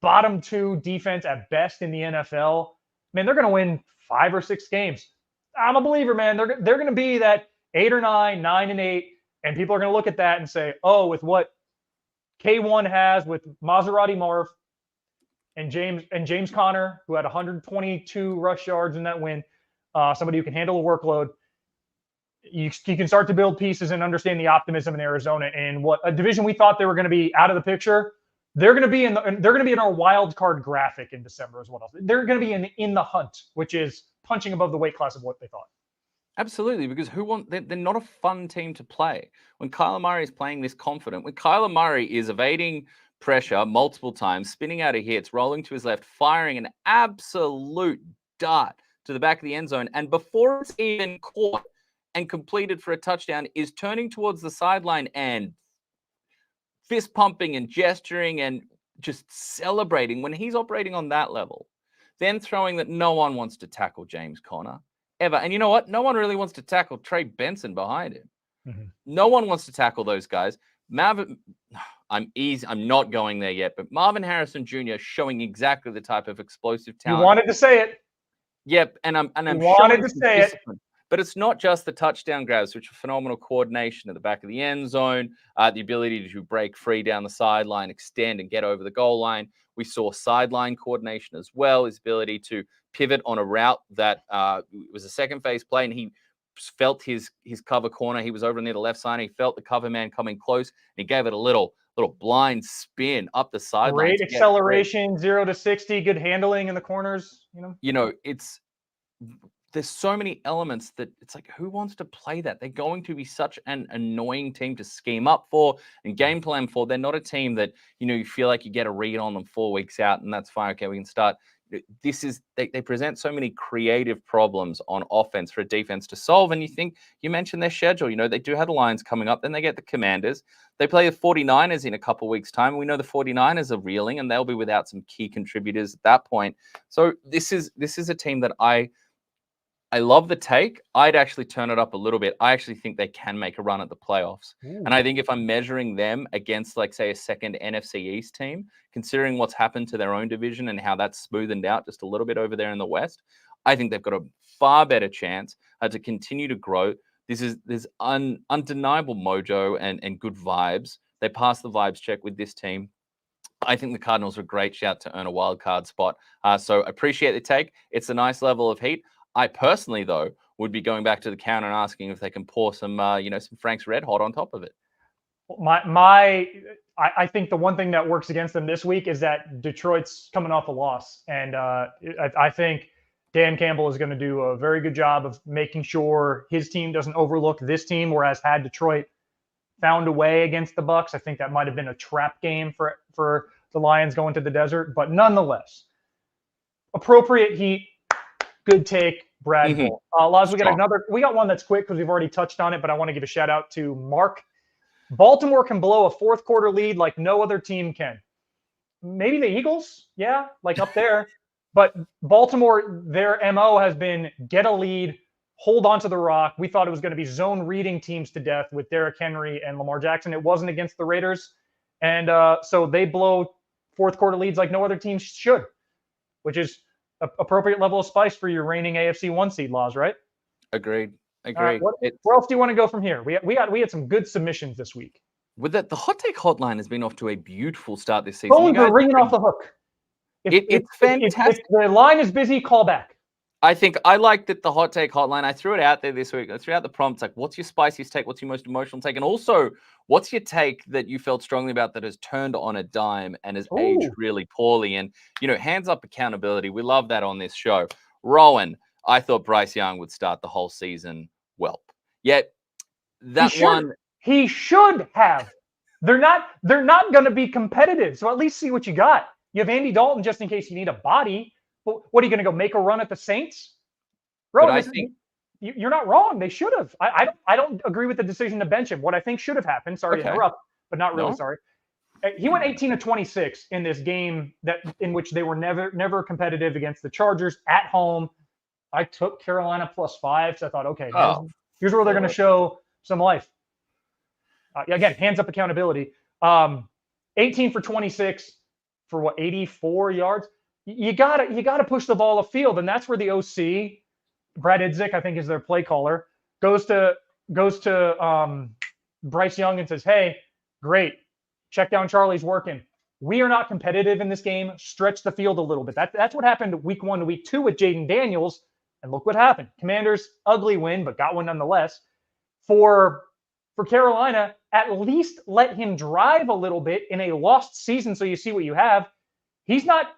bottom 2 defense at best in the NFL, man, they're going to win 5 or 6 games. I'm a believer, man. They're going to be that 8 or 9, 9 and 8, and people are going to look at that and say, oh, with what K1 has with Maserati Marv and James Conner, who had 122 rush yards in that win, somebody who can handle a workload, you can start to build pieces and understand the optimism in Arizona. And what a division we thought they were going to be out of the picture, they're going to be in our wild card graphic in December as well. They're going to be in the hunt, which is punching above the weight class of what they thought. Absolutely, because they're not a fun team to play. When Kyler Murray is playing this confident, when Kyler Murray is evading pressure multiple times, spinning out of hits, rolling to his left, firing an absolute dart to the back of the end zone, and before it's even caught and completed for a touchdown, is turning towards the sideline and fist pumping and gesturing and just celebrating when he's operating on that level, then throwing that no one wants to tackle James Conner ever. And you know what? No one really wants to tackle Trey Benson behind him. Mm-hmm. No one wants to tackle those guys. Marvin, I'm not going there yet, but Marvin Harrison Jr. showing exactly the type of explosive talent. You wanted to say it. Yep, and I'm wanted showing to some say it. discipline. But it's not just the touchdown grabs, which are phenomenal coordination at the back of the end zone, the ability to break free down the sideline, extend and get over the goal line. We saw sideline coordination as well, his ability to pivot on a route that was a second phase play, and he felt his cover corner. He was over near the left side. He felt the cover man coming close, and he gave it a little blind spin up the sideline. Great acceleration, 0 to 60, good handling in the corners. There's so many elements that it's like, who wants to play that? They're going to be such an annoying team to scheme up for and game plan for. They're not a team that, you feel like you get a read on them 4 weeks out and that's fine. Okay, we can start. They present so many creative problems on offense for a defense to solve. And you mentioned their schedule. They do have the Lions coming up. Then they get the Commanders. They play the 49ers in a couple of weeks' time. We know the 49ers are reeling and they'll be without some key contributors at that point. So this is a team that I love the take. I'd actually turn it up a little bit. I actually think they can make a run at the playoffs. Ooh. And I think if I'm measuring them against, like, say, a second NFC East team, considering what's happened to their own division and how that's smoothened out just a little bit over there in the West, I think they've got a far better chance to continue to grow. There's undeniable mojo and good vibes. They pass the vibes check with this team. I think the Cardinals are a great shout to earn a wild card spot. So appreciate the take. It's a nice level of heat. I personally, though, would be going back to the counter and asking if they can pour some Frank's Red Hot on top of it. I think the one thing that works against them this week is that Detroit's coming off a loss. And I think Dan Campbell is going to do a very good job of making sure his team doesn't overlook this team, whereas had Detroit found a way against the Bucs, I think that might have been a trap game for the Lions going to the desert. But nonetheless, appropriate heat. Good take, Brad Bull. Laz, we got one that's quick because we've already touched on it, but I want to give a shout out to Mark. Baltimore can blow a fourth quarter lead like no other team can. Maybe the Eagles, yeah, like up there. But Baltimore, their MO has been get a lead, hold on to the rock. We thought it was going to be zone reading teams to death with Derrick Henry and Lamar Jackson. It wasn't against the Raiders. And so they blow fourth quarter leads like no other team should, which is appropriate level of spice for your reigning AFC 1 seed, Laws, right? Agreed. Where else do you want to go from here? We had some good submissions this week. With that, the hot take hotline has been off to a beautiful start this season. Phones are ringing off the hook. It's fantastic. If the line is busy, call back. I think I liked that the hot take hotline. I threw it out there this week. I threw out the prompts like, what's your spiciest take? What's your most emotional take? And also, what's your take that you felt strongly about that has turned on a dime and has aged really poorly? And, hands up accountability. We love that on this show. Rowan, I thought Bryce Young would start the whole season well. Yet he should have. They're not going to be competitive. So at least see what you got. You have Andy Dalton just in case you need a body. What are you going to go make a run at the Saints? Bro, I think you're not wrong. They should have. I don't agree with the decision to bench him. What I think should have happened, sorry to interrupt, but not really sorry. He went 18 to 26 in this game in which they were never competitive against the Chargers at home. I took Carolina +5, so I thought, okay, here's where they're going to show some life. Again, hands up accountability. 18 for 26 for 84 yards. You gotta push the ball upfield, and that's where the OC, Brad Idzik, I think is their play caller, goes to Bryce Young and says, "Hey, great, check down Charlie's working. We are not competitive in this game. Stretch the field a little bit." That's what happened week 1 to week 2 with Jaden Daniels, and look what happened. Commanders, ugly win, but got one nonetheless. For Carolina, at least let him drive a little bit in a lost season, so you see what you have. He's not.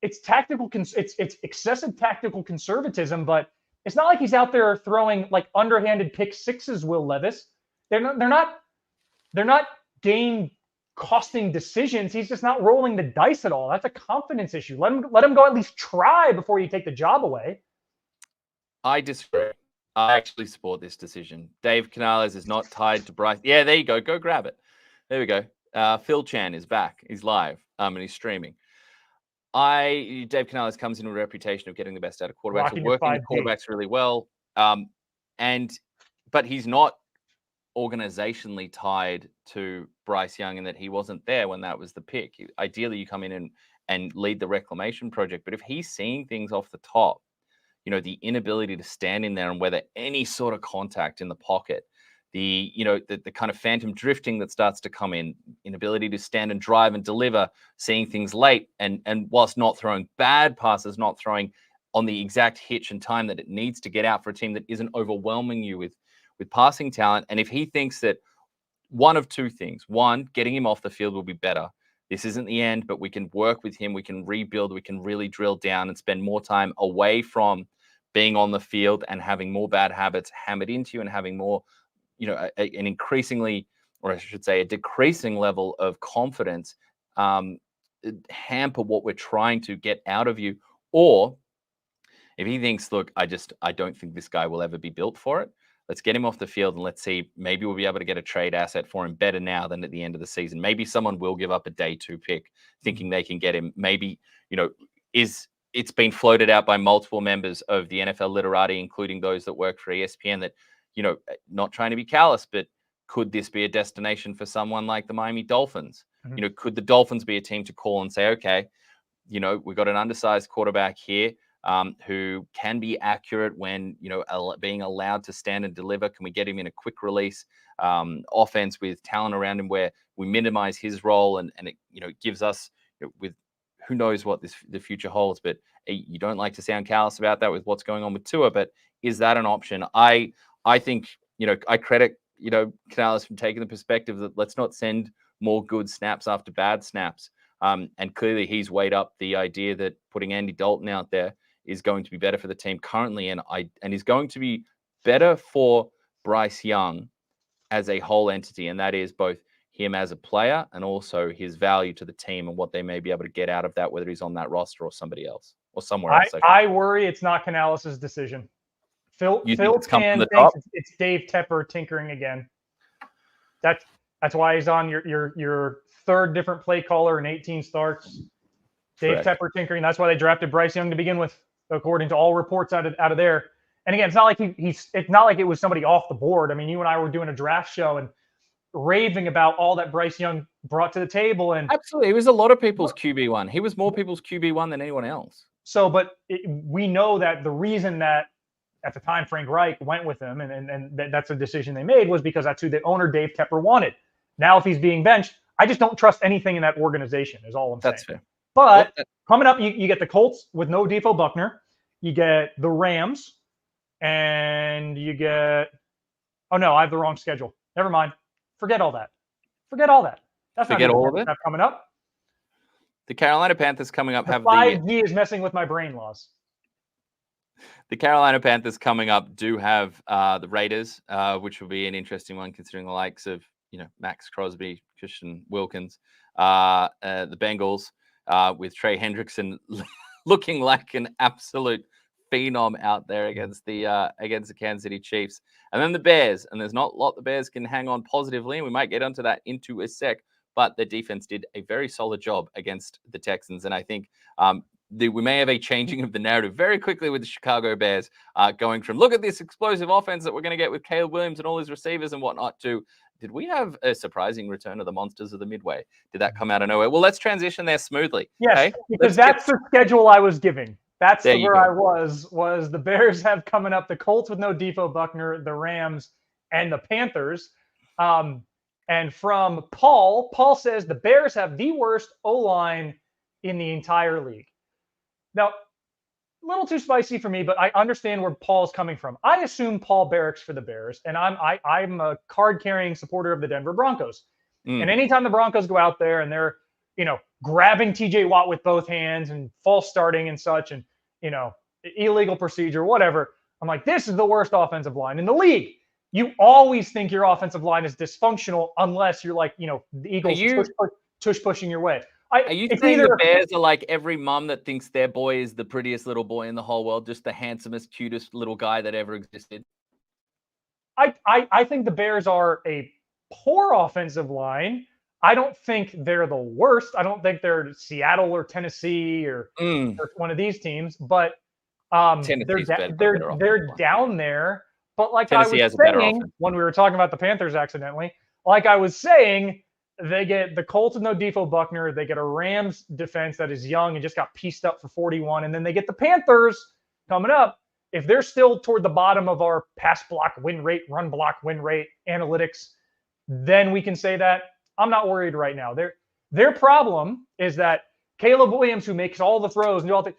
It's tactical. It's excessive tactical conservatism, but it's not like he's out there throwing like underhanded pick sixes. Will Levis? They're not game costing decisions. He's just not rolling the dice at all. That's a confidence issue. Let him go at least try before you take the job away. I disagree. I actually support this decision. Dave Canales is not tied to Bryce. Yeah, there you go. Go grab it. There we go. Phil Chan is back. He's live and he's streaming. Dave Canales comes in with a reputation of getting the best out of quarterbacks, working with quarterbacks really well. But he's not organizationally tied to Bryce Young and that he wasn't there when that was the pick. Ideally, you come in and lead the reclamation project. But if he's seeing things off the top, the inability to stand in there and weather any sort of contact in the pocket, the kind of phantom drifting that starts to come in, inability to stand and drive and deliver, seeing things late, and whilst not throwing bad passes, not throwing on the exact hitch and time that it needs to get out for a team that isn't overwhelming you with passing talent. And if he thinks that one of two things, one, getting him off the field will be better. This isn't the end, but we can work with him. We can rebuild. We can really drill down and spend more time away from being on the field and having more bad habits hammered into you and having more, an increasingly, or I should say, a decreasing level of confidence hamper what we're trying to get out of you. Or if he thinks, look, I don't think this guy will ever be built for it. Let's get him off the field and let's see, maybe we'll be able to get a trade asset for him better now than at the end of the season. Maybe someone will give up a day 2 pick thinking they can get him. Maybe, it's been floated out by multiple members of the NFL literati, including those that work for ESPN, that, not trying to be callous, but could this be a destination for someone like the Miami Dolphins? Mm-hmm. Could the Dolphins be a team to call and say, okay, we've got an undersized quarterback here who can be accurate when, being allowed to stand and deliver. Can we get him in a quick release offense with talent around him where we minimize his role and it, gives us with who knows what the future holds, but you don't like to sound callous about that with what's going on with Tua, but is that an option? I think, I credit, Canales from taking the perspective that let's not send more good snaps after bad snaps. And clearly he's weighed up the idea that putting Andy Dalton out there is going to be better for the team currently, and is going to be better for Bryce Young as a whole entity, and that is both him as a player and also his value to the team and what they may be able to get out of that, whether he's on that roster or somebody else or somewhere else. I worry it's not Canales' decision. Phil Tan thinks it's Dave Tepper tinkering again. That's why he's on your third different play caller in 18 starts. Dave Tepper tinkering. That's why they drafted Bryce Young to begin with, according to all reports out of there. And again, it's not like it's not like it was somebody off the board. I mean, you and I were doing a draft show and raving about all that Bryce Young brought to the table. And absolutely, it was a lot of people's QB1. He was more people's QB1 than anyone else. So, but we know that the reason that at the time Frank Reich went with him and that's a decision they made was because that's who the owner Dave Tepper wanted. Now, if he's being benched, I just don't trust anything in that organization is all I'm saying. That's fair. But coming up, you get the Colts with no Defoe Buckner. You get the Rams. And you get – oh, no, I have the wrong schedule. Never mind. Forget all that. That's Forget all of it? Coming up. The Carolina Panthers coming up have 5G is messing with my brain laws. The Carolina Panthers coming up do have the Raiders, which will be an interesting one considering the likes of, Max Crosby, Christian Wilkins, the Bengals with Trey Hendrickson looking like an absolute phenom out there against the Kansas City Chiefs, and then the Bears. And there's not a lot the Bears can hang on positively, and we might get onto that into a sec. But the defense did a very solid job against the Texans, and I think we may have a changing of the narrative very quickly with the Chicago Bears, going from look at this explosive offense that we're going to get with Caleb Williams and all his receivers and whatnot to did we have a surprising return of the monsters of the Midway? Did that come out of nowhere? Well, let's transition there smoothly. Yes, okay? Because that's the schedule I was giving. That's where I was the Bears have coming up, the Colts with no Defoe Buckner, the Rams, and the Panthers. And from Paul says the Bears have the worst O-line in the entire league. Now, a little too spicy for me, but I understand where Paul's coming from. I assume Paul barracks for the Bears, and I'm a card-carrying supporter of the Denver Broncos. And anytime the Broncos go out there and they're, grabbing TJ Watt with both hands and false starting and such and, illegal procedure, whatever, I'm like, this is the worst offensive line in the league. You always think your offensive line is dysfunctional unless you're like, the Eagles tush pushing your way. Are you saying the Bears are like every mom that thinks their boy is the prettiest little boy in the whole world, just the handsomest, cutest little guy that ever existed? I think the Bears are a poor offensive line. I don't think they're the worst. I don't think they're Seattle or Tennessee or one of these teams, but they're down there. But like Tennessee I has was a better saying offense. when we were talking about the Panthers accidentally, like I was saying, they get the Colts with no Defo Buckner. They get a Rams defense that is young and just got pieced up for 41. And then they get the Panthers coming up. If they're still toward the bottom of our pass block win rate, run block win rate analytics, then we can say that. I'm not worried right now. Their problem is that Caleb Williams, who makes all the throws and do all the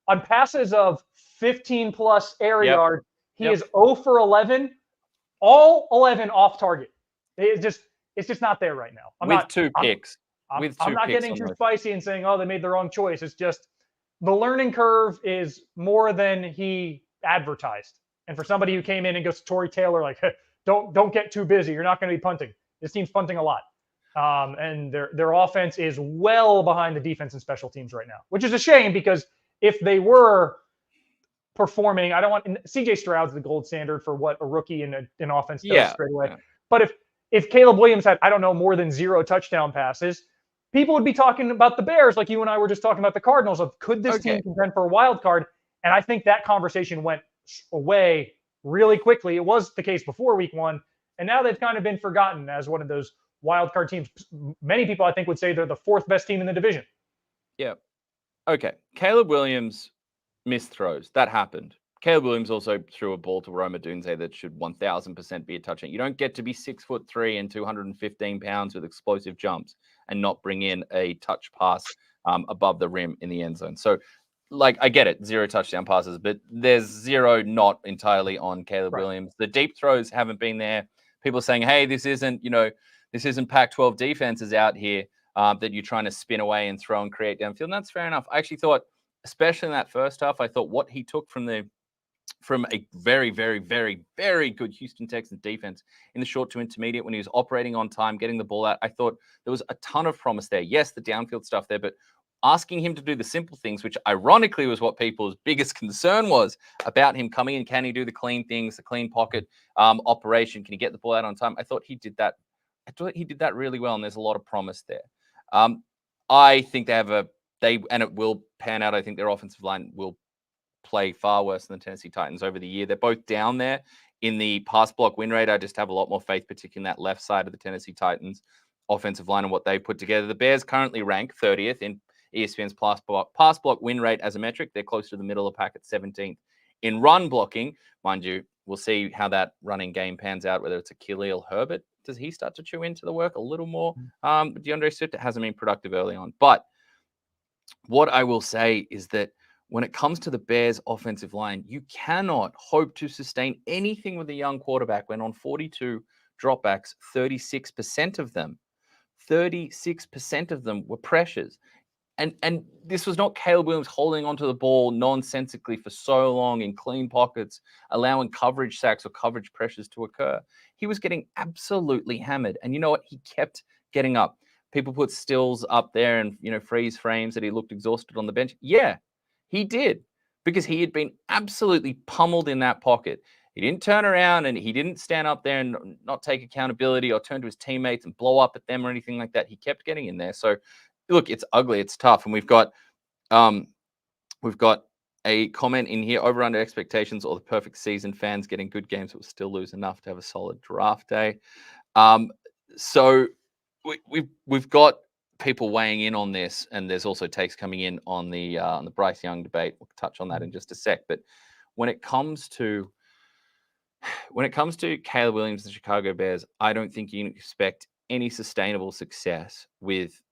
on passes of 15 plus air yards, he is 0 for 11, all 11 off target. It's just not there right now. With two picks. I'm not getting too spicy and saying, oh, they made the wrong choice. It's just the learning curve is more than he advertised. And for somebody who came in and goes to Tory Taylor, like, don't get too busy. You're not going to be punting. This team's punting a lot. And their offense is well behind the defense and special teams right now, which is a shame because if they were performing, I don't want CJ Stroud's the gold standard for what a rookie in an offense does straight away. Yeah. But if Caleb Williams had, I don't know, more than 0 touchdown passes, people would be talking about the Bears like you and I were just talking about the Cardinals of could this team contend for a wild card? And I think that conversation went away really quickly. It was the case before week 1, and now they've kind of been forgotten as one of those wild card teams. Many people, I think, would say they're the 4th best team in the division. Yeah. Okay. Caleb Williams missed throws. That happened. Caleb Williams also threw a ball to Rome Odunze that should 1,000% be a touchdown. You don't get to be 6'3" and 215 pounds with explosive jumps and not bring in a touch pass above the rim in the end zone. So, like, I get it, 0 touchdown passes, but there's 0 not entirely on Caleb Williams. The deep throws haven't been there. People saying, hey, this isn't Pac-12 defenses out here that you're trying to spin away and throw and create downfield. And that's fair enough. I actually thought, especially in that first half, I thought what he took from a very, very, very, very good Houston Texans defense in the short to intermediate when he was operating on time, getting the ball out, I thought there was a ton of promise there. Yes, the downfield stuff there, but asking him to do the simple things, which ironically was what people's biggest concern was about him coming in. Can he do the clean things, the clean pocket operation? Can he get the ball out on time? I thought he did that. I thought he did that really well, and there's a lot of promise there. I think and it will pan out. I think their offensive line will play far worse than the Tennessee Titans over the year. They're both down there in the pass block win rate. I just have a lot more faith, particularly in that left side of the Tennessee Titans offensive line and what they put together. The Bears currently rank 30th in ESPN's pass block win rate as a metric. They're close to the middle of the pack at 17th. In run blocking, mind you, we'll see how that running game pans out, whether it's a Khalil Herbert. Does he start to chew into the work a little more? DeAndre Swift hasn't been productive early on. But what I will say is that when it comes to the Bears' offensive line, you cannot hope to sustain anything with a young quarterback when on 42 dropbacks, 36% of them were pressures. And this was not Caleb Williams holding onto the ball nonsensically for so long in clean pockets, allowing coverage sacks or coverage pressures to occur. He was getting absolutely hammered. And you know what? He kept getting up. People put stills up there and, freeze frames that he looked exhausted on the bench. Yeah, he did, because he had been absolutely pummeled in that pocket. He didn't turn around and he didn't stand up there and not take accountability or turn to his teammates and blow up at them or anything like that. He kept getting in there. So, look, it's ugly, it's tough, and we've got a comment in here: over under expectations or the perfect season. Fans getting good games but will still lose enough to have a solid draft day. So we've got people weighing in on this, and there's also takes coming in on the Bryce Young debate. We'll touch on that in just a sec. But when it comes to Caleb Williams and the Chicago Bears, I don't think you can expect any sustainable success with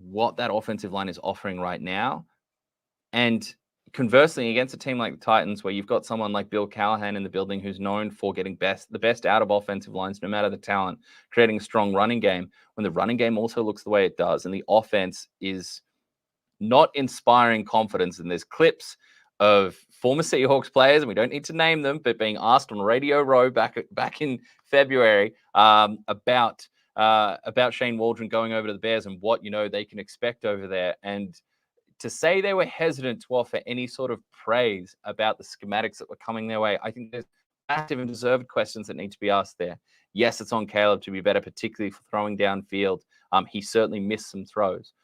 what that offensive line is offering right now. And conversely, against a team like the Titans, where you've got someone like Bill Callahan in the building who's known for getting the best out of offensive lines, no matter the talent, creating a strong running game, when the running game also looks the way it does and the offense is not inspiring confidence. And there's clips of former Seahawks players, and we don't need to name them, but being asked on Radio Row back in February about Shane Waldron going over to the Bears and what they can expect over there. And to say they were hesitant to offer any sort of praise about the schematics that were coming their way, I think there's active and deserved questions that need to be asked there. Yes, it's on Caleb to be better, particularly for throwing downfield. He certainly missed some throws.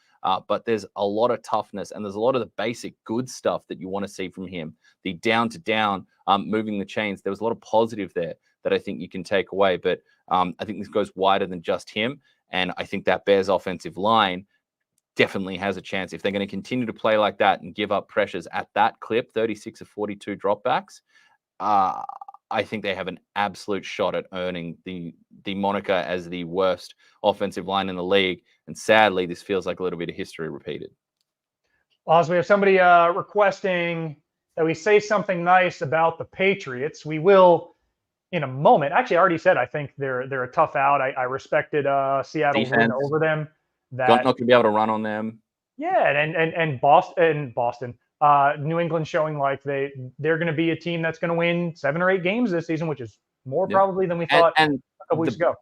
but there's a lot of toughness and there's a lot of the basic good stuff that you want to see from him. The down to down, moving the chains. There was a lot of positive there that I think you can take away. But I think this goes wider than just him. And I think that Bears offensive line definitely has a chance. If they're going to continue to play like that and give up pressures at that clip, 36 of 42 dropbacks, I think they have an absolute shot at earning the moniker as the worst offensive line in the league. And sadly, this feels like a little bit of history repeated. Also, we have somebody requesting that we say something nice about the Patriots. We will in a moment. Actually, I already said I think they're a tough out. I respected Seattle's win over them. Not going to be able to run on them. Yeah, and Boston. New England showing like they're going to be a team that's going to win 7 or 8 games this season, which is more probably than we thought a couple weeks ago.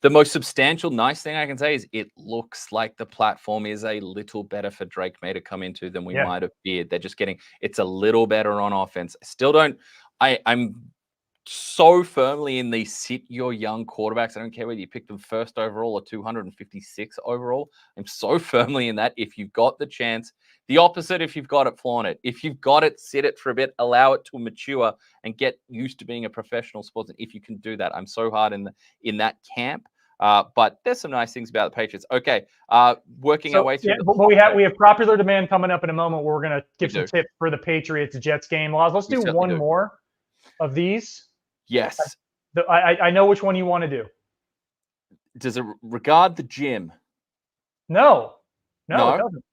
The most substantial nice thing I can say is it looks like the platform is a little better for Drake May to come into than we might have feared. They're just it's a little better on offense. I'm so firmly in the sit your young quarterbacks. I don't care whether you pick them first overall or 256 overall. I'm so firmly in that. If you've got the chance, the opposite, if you've got it, flaunt it. If you've got it, sit it for a bit, allow it to mature and get used to being a professional sportsman. If you can do that, I'm so hard in that camp. But there's some nice things about the Patriots. Okay, working our way through. But we have popular demand coming up in a moment where we're going to give some tips for the Patriots-Jets game. Let's do one more of these. Yes. I know which one you want to do. Does it regard the gym? No, it doesn't.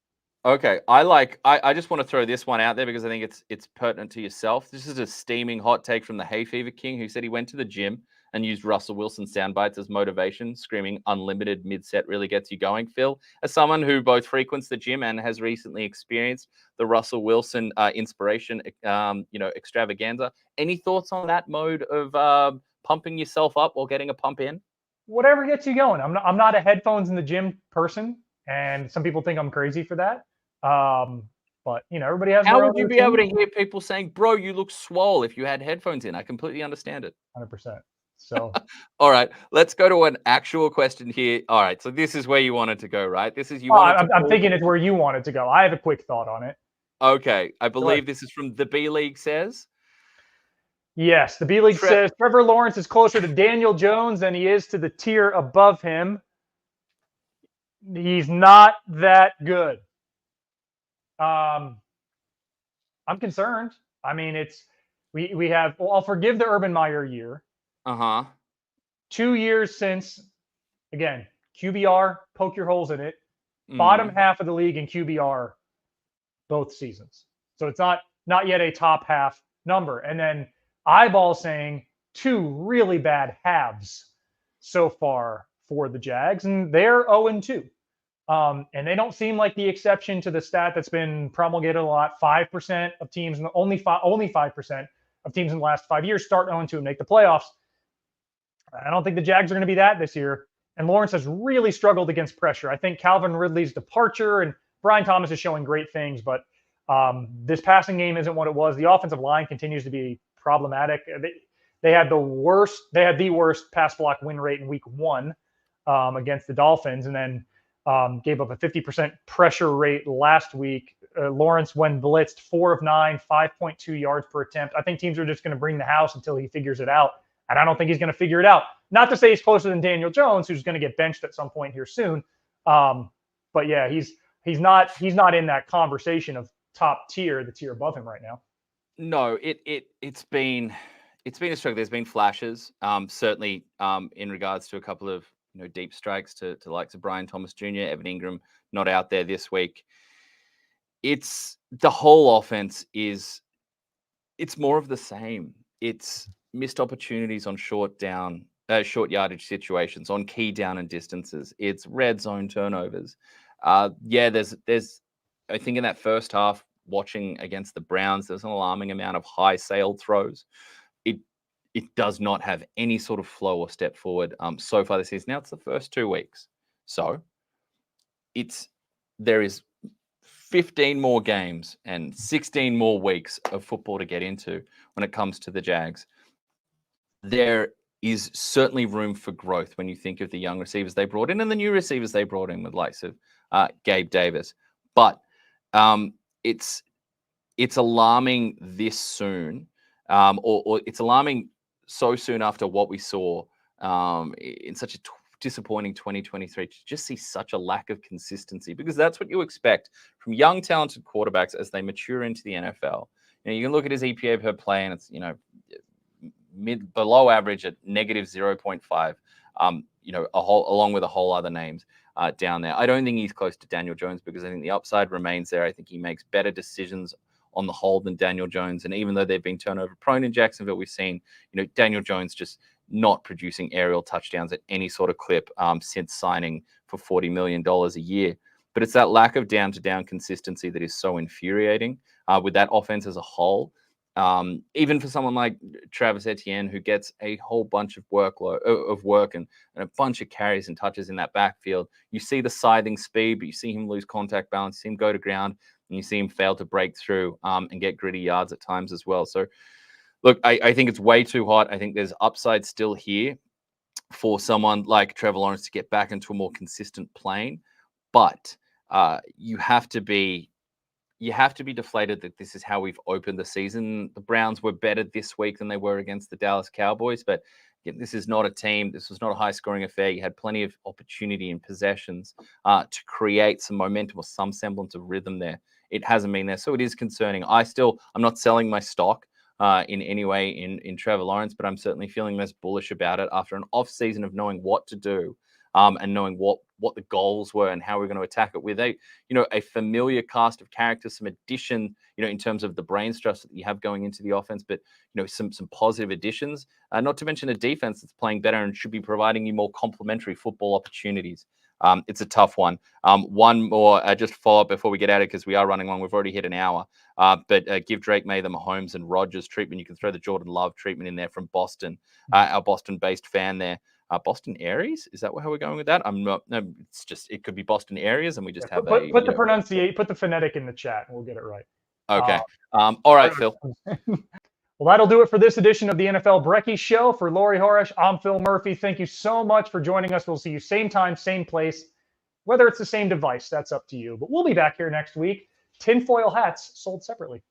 Okay. I just want to throw this one out there because I think it's pertinent to yourself. This is a steaming hot take from the Hay Fever King, who said he went to the gym and used Russell Wilson sound bites as motivation, screaming unlimited mid-set really gets you going. Phil, as someone who both frequents the gym and has recently experienced the Russell Wilson inspiration, extravaganza, any thoughts on that mode of pumping yourself up or getting a pump in? Whatever gets you going. I'm not a headphones in the gym person, and some people think I'm crazy for that. But everybody has. How would you be able to hear people saying, "Bro, you look swole" if you had headphones in? I completely understand it. 100%. So, all right, let's go to an actual question here. All right, so this is where you wanted to go, right? This is I'm thinking it's where you wanted to go. I have a quick thought on it. Okay, I believe this is from the B League says. Yes, the B League says Trevor Lawrence is closer to Daniel Jones than he is to the tier above him. He's not that good. I'm concerned. I mean, we have. Well, I'll forgive the Urban Meyer year. 2 years since, again, QBR, poke your holes in it. Bottom half of the league in QBR both seasons. So it's not yet a top half number. And then eyeball saying 2 really bad halves so far for the Jags, and they're 0-2. And they don't seem like the exception to the stat that's been promulgated a lot. 5% of teams, only 5% of teams in the last 5 years start 0-2 and make the playoffs. I don't think the Jags are going to be that this year. And Lawrence has really struggled against pressure. I think Calvin Ridley's departure and Brian Thomas is showing great things, but this passing game isn't what it was. The offensive line continues to be problematic. They had the worst pass block win rate in week 1 against the Dolphins, and then gave up a 50% pressure rate last week. Lawrence, when blitzed, 4 of 9, 5.2 yards per attempt. I think teams are just going to bring the house until he figures it out. And I don't think he's going to figure it out. Not to say he's closer than Daniel Jones, who's going to get benched at some point here soon. But yeah, he's not in that conversation of top tier, the tier above him right now. No, it's been a struggle. There's been flashes, certainly in regards to a couple of deep strikes to the likes of Brian Thomas Jr., Evan Ingram not out there this week. It's the whole offense it's more of the same. It's missed opportunities on short yardage situations, on key down and distances. It's red zone turnovers. There's I think in that first half, watching against the Browns, there's an alarming amount of high sailed throws. It does not have any sort of flow or step forward so far this season. Now it's the first 2 weeks. So there is 15 more games and 16 more weeks of football to get into when it comes to the Jags. There is certainly room for growth when you think of the young receivers they brought in and the new receivers they brought in with likes of Gabe Davis. But it's alarming this soon, or it's alarming so soon after what we saw in such a disappointing 2023 to just see such a lack of consistency, because that's what you expect from young, talented quarterbacks as they mature into the NFL. You can look at his EPA per play, and it's below average at negative 0.5. Along with a whole other names down there. I don't think he's close to Daniel Jones, because I think the upside remains there. I think he makes better decisions on the whole than Daniel Jones. And even though they've been turnover prone in Jacksonville, we've seen, Daniel Jones just not producing aerial touchdowns at any sort of clip since signing for $40 million a year. But it's that lack of down-to-down consistency that is so infuriating with that offense as a whole. Even for someone like Travis Etienne, who gets a whole bunch of work and a bunch of carries and touches in that backfield, you see the scything speed, but you see him lose contact balance, you see him go to ground, and you see him fail to break through and get gritty yards at times as well. So, look, I think it's way too hot. I think there's upside still here for someone like Trevor Lawrence to get back into a more consistent plane, but you have to be deflated that this is how we've opened the season. The Browns were better this week than they were against the Dallas Cowboys, but again, this is not a team. This was not a high-scoring affair. You had plenty of opportunity and possessions to create some momentum or some semblance of rhythm there. It hasn't been there, so it is concerning. I'm not selling my stock in any way in Trevor Lawrence, but I'm certainly feeling less bullish about it after an off-season of knowing what to do and knowing what the goals were and how we're going to attack it with a familiar cast of characters, some addition, in terms of the brain stress that you have going into the offense, but some positive additions, not to mention a defense that's playing better and should be providing you more complementary football opportunities. It's a tough one. One more, just follow up before we get at it, because we are running long. We've already hit an hour. But give Drake May the Mahomes and Rodgers treatment. You can throw the Jordan Love treatment in there from Boston, our Boston-based fan there. Boston Aries? Is that how we're going with that? I'm not. No, it's just, it could be Boston Areas, and we just have put the pronunciate, put the phonetic in the chat, and we'll get it right. Okay. All right, Phil. Well, that'll do it for this edition of the NFL Brekkie Show. For Laurie Horesh, I'm Phil Murphy. Thank you so much for joining us. We'll see you same time, same place. Whether it's the same device, that's up to you. But we'll be back here next week. Tinfoil hats sold separately.